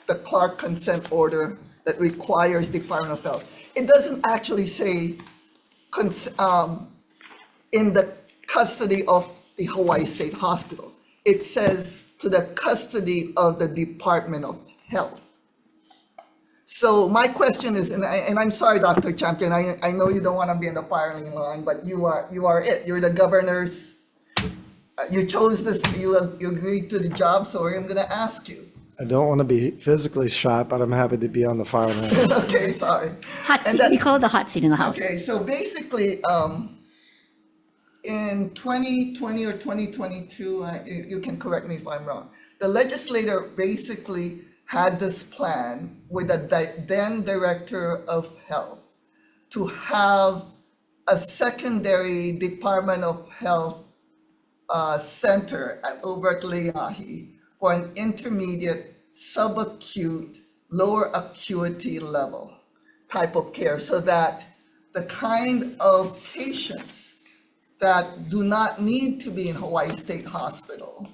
the Clark consent order that requires Department of Health, it doesn't actually say in the custody of the Hawaii State Hospital. It says to the custody of the Department of Health. So my question is, and I'm sorry, Dr. Champion, I know you don't want to be in the firing line, but you are it. You're the governor's. You chose this, you agreed to the job, so I'm going to ask you. I don't want to be physically shot, but I'm happy to be on the fire line. Okay, sorry. Hot seat, we call it the hot seat in the House. Okay, so basically, in 2020 or 2022, you can correct me if I'm wrong, the legislator basically had this plan with the then Director of Health to have a secondary Department of Health center over at Leahi for an intermediate, subacute, lower acuity level type of care, so that the kind of patients that do not need to be in Hawaii State Hospital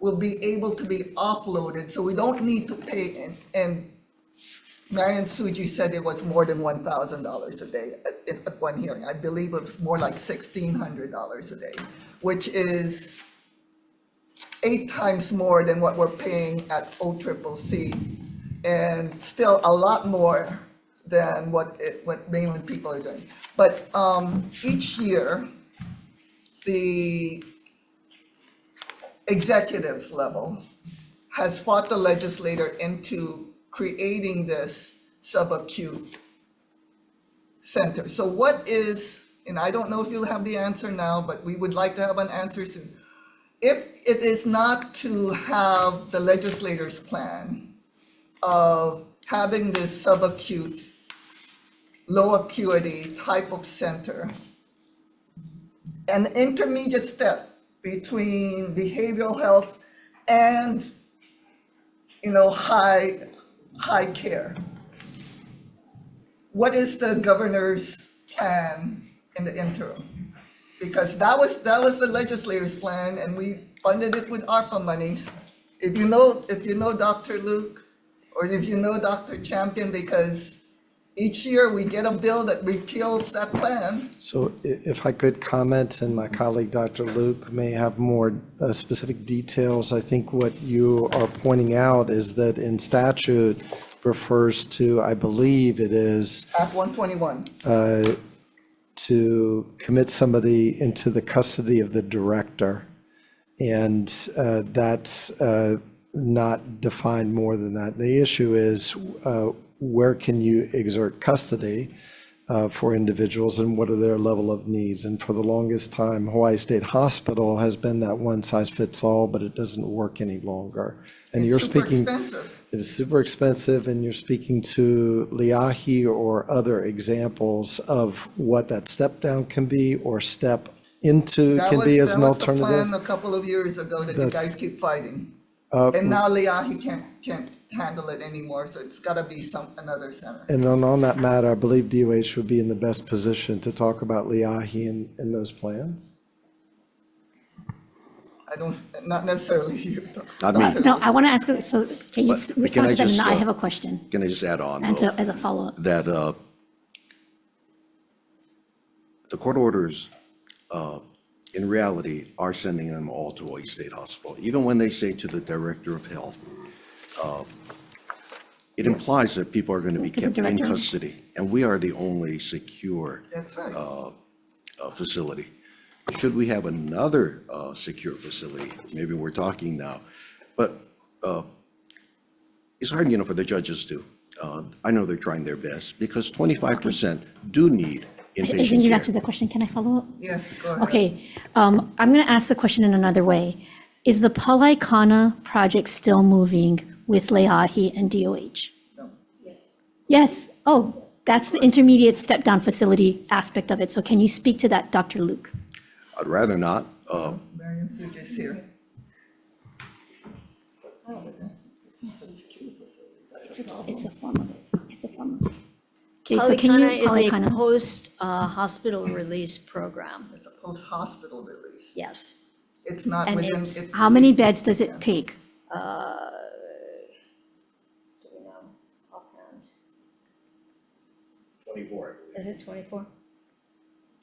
will be able to be offloaded, so we don't need to pay. And Marian Tsuji said it was more than $1,000 a day at one hearing. I believe it was more like $1,600 a day, which is 8 times more than what we're paying at OCCC, and still a lot more than what mainland people are doing. But each year, the executive level has fought the legislator into creating this subacute center. So what is, and I don't know if you'll have the answer now, but we would like to have an answer soon. If it is not to have the legislator's plan of having this subacute, low acuity type of center, an intermediate step between behavioral health and, high care. What is the governor's plan in the interim? Because that was the legislator's plan, and we funded it with ARPA monies. If you know Dr. Luke, or if you know Dr. Champion, because each year we get a bill that repeals that plan. So if I could comment, and my colleague, Dr. Luke, may have more specific details. I think what you are pointing out is that in statute refers to, I believe it is, Act 121. to commit somebody into the custody of the director. And that's not defined more than that. The issue is where can you exert custody for individuals and what are their level of needs? And for the longest time, Hawaii State Hospital has been that one size fits all, but it doesn't work any longer. And you're Super speaking, expensive. it is super expensive, and you're speaking to Liahi or other examples of what that step down can be or step into can be as an That was the plan alternative. a couple of years ago that you That's- guys keep fighting. And now Liahi can't handle it anymore, so it's gotta be another center. And on that matter, I believe DOH would be in the best position to talk about Liahi and those plans. I don't, not necessarily you. Not me. No, I want to ask, so can you But can respond I to that? And just, I have a question, Can I just add on, and though, so, as a follow-up. that the court orders, in reality, are sending them all to Hawaii State Hospital. Even when they say to the Director of Health, it implies that people are going to be Is it kept in director? custody, and we are the only secure That's right. facility. Should we have another secure facility? Maybe we're talking now. But it's hard, for the judges to. I know they're trying their best because 25% do need I think inpatient you've care. answered the question. Can I follow up? Yes, go ahead. Okay, I'm going to ask the question in another way. Is the Palaikana project still moving with Leahi and DOH? No. Yes. Oh, that's the intermediate step-down facility aspect of it. So can you speak to that, Dr. Luke? I'd rather not. Marion Suji's here. It's a form of it. It's a form of it. Okay, so can you, Polycana is a Palaikana? post-hospital release program, It's a post-hospital release. yes. It's not And within. it's- it's- How many beds does it take? Do we know offhand? 24. Is it 24?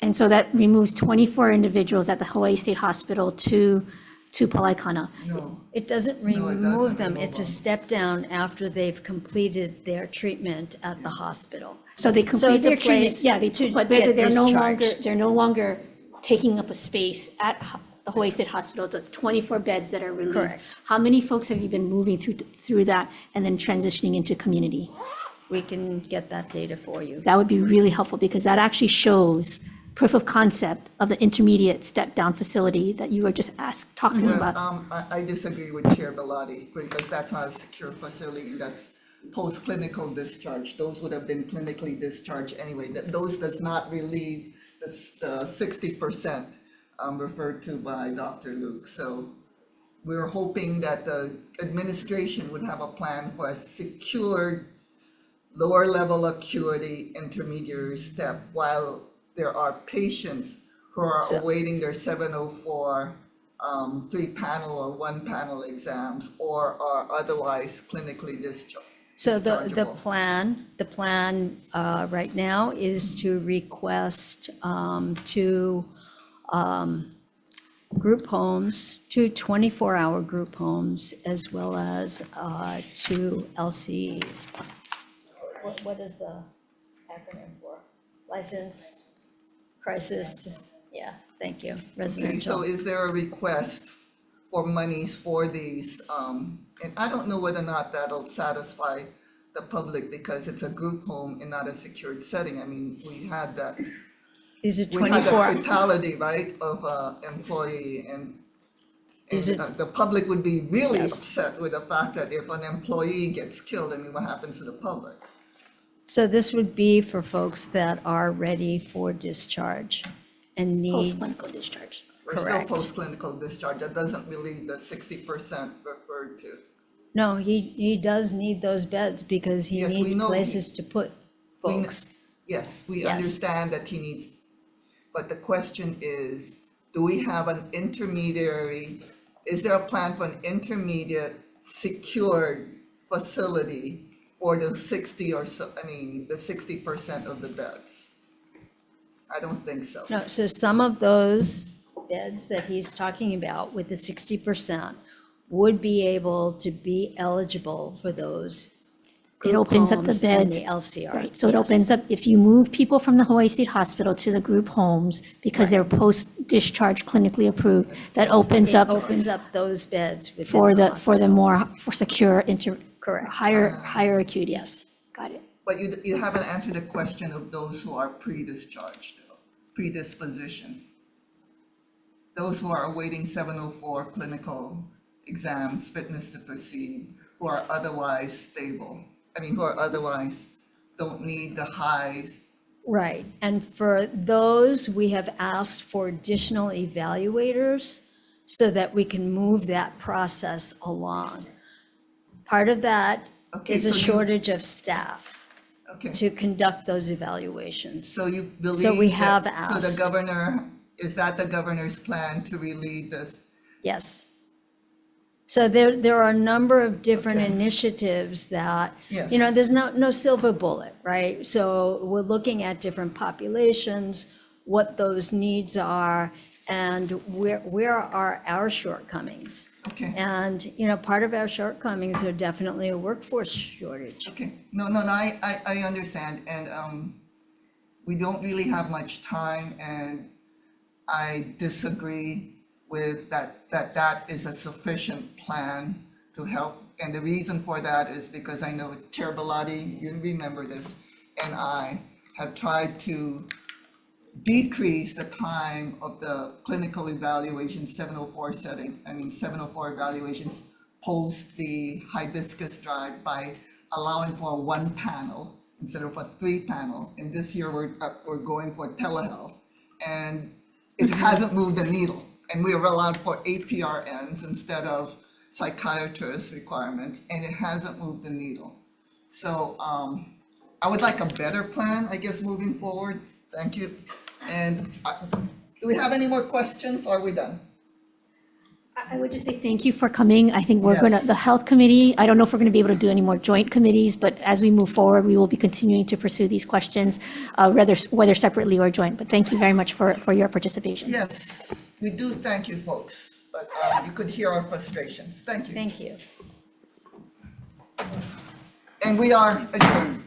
And so that removes 24 individuals at the Hawaii State Hospital to Palaikana. No, It doesn't No, it remove doesn't them, remove it's a them. step down after they've completed their treatment at the hospital. So they complete it's a their treatment, place yeah, to but get they're no longer, discharged. they're no longer taking up a space at the Hawaii State Hospital. That's 24 beds that are relieved. Correct. How many folks have you been moving through that and then transitioning into community? We can get that data for you. That would be really helpful because that actually shows proof of concept of the intermediate step-down facility that you were just talking Well, about. I disagree with Chair Bellotti because that's not a secure facility. That's post-clinical discharge. Those would have been clinically discharged anyway. Those does not relieve the 60% referred to by Dr. Luke. So we're hoping that the administration would have a plan for a secured lower level acuity intermediary step while there are patients who are awaiting their 704 3-panel or 1-panel exams or are otherwise clinically discharged. So the dischargeable. plan right now is to request two group homes, two 24-hour group homes, as well as two LC. What is the acronym for? Licensed crisis, yeah, thank you, Okay, so residential. is there a request for monies for these? And I don't know whether or not that'll satisfy the public because it's a group home and not a secured setting. I mean, we had that These are we had that 24, fatality, right, of an employee and Is it- the public would be really Yes. upset with the fact that if an employee gets killed, I mean, what happens to the public? so this would be for folks that are ready for discharge and need, Post-clinical discharge. We're still Correct. post-clinical discharge. That doesn't relieve the 60% referred to. no, he does need those beds because he Yes, we needs know he- places to put We kn- folks. Yes, we Yes. understand that he needs, but the question is, do we have an intermediary? Is there a plan for an intermediate secured facility for the 60 or so, I mean, the 60% of the beds? I don't think so. No, so some of those beds that he's talking about with the 60% would be able to be eligible for those It opens up the homes and beds. the LCR. Right, so it yes. opens up, if you move people from the Hawaii State Hospital to the group homes, because they're post-discharge clinically approved, that opens It up opens up those beds within for the the more, for secure, Correct. higher acuity, yes, got it. But you haven't answered the question of those who are pre-discharged, predisposition. Those who are awaiting 704 clinical exams, fitness to proceed, who are otherwise stable. Who are otherwise don't need the highs. Right, and for those, we have asked for additional evaluators so that we can move that process along. Part of that Okay, is a so you- shortage of staff Okay, to conduct those evaluations. so you believe So we that- have So the asked. governor, is that the governor's plan to relieve this? Yes. So there are a number of different Okay. initiatives that, Yes. there's no silver bullet, right? So we're looking at different populations, what those needs are, and where are our shortcomings. Okay. And, part of our shortcomings are definitely a workforce shortage. Okay, no, I understand, and we don't really have much time, and I disagree with that is a sufficient plan to help. And the reason for that is because I know Chair Bellotti, you remember this, and I have tried to decrease the time of the clinical evaluation 704 setting, 704 evaluations post the hibiscus drive by allowing for one panel instead of a 3-panel. And this year we're going for telehealth, and it hasn't moved the needle. And we were allowed for APRNs instead of psychiatrist requirements, and it hasn't moved the needle. So I would like a better plan, I guess, moving forward. Thank you. And do we have any more questions, or are we done? I would just say thank you for coming. I think Yes. the health committee, I don't know if we're going to be able to do any more joint committees, but as we move forward, we will be continuing to pursue these questions, whether separately or joint. But thank you very much for your participation. Yes, we do thank you, folks, but you could hear our frustrations. Thank you. Thank you. And we are adjourned.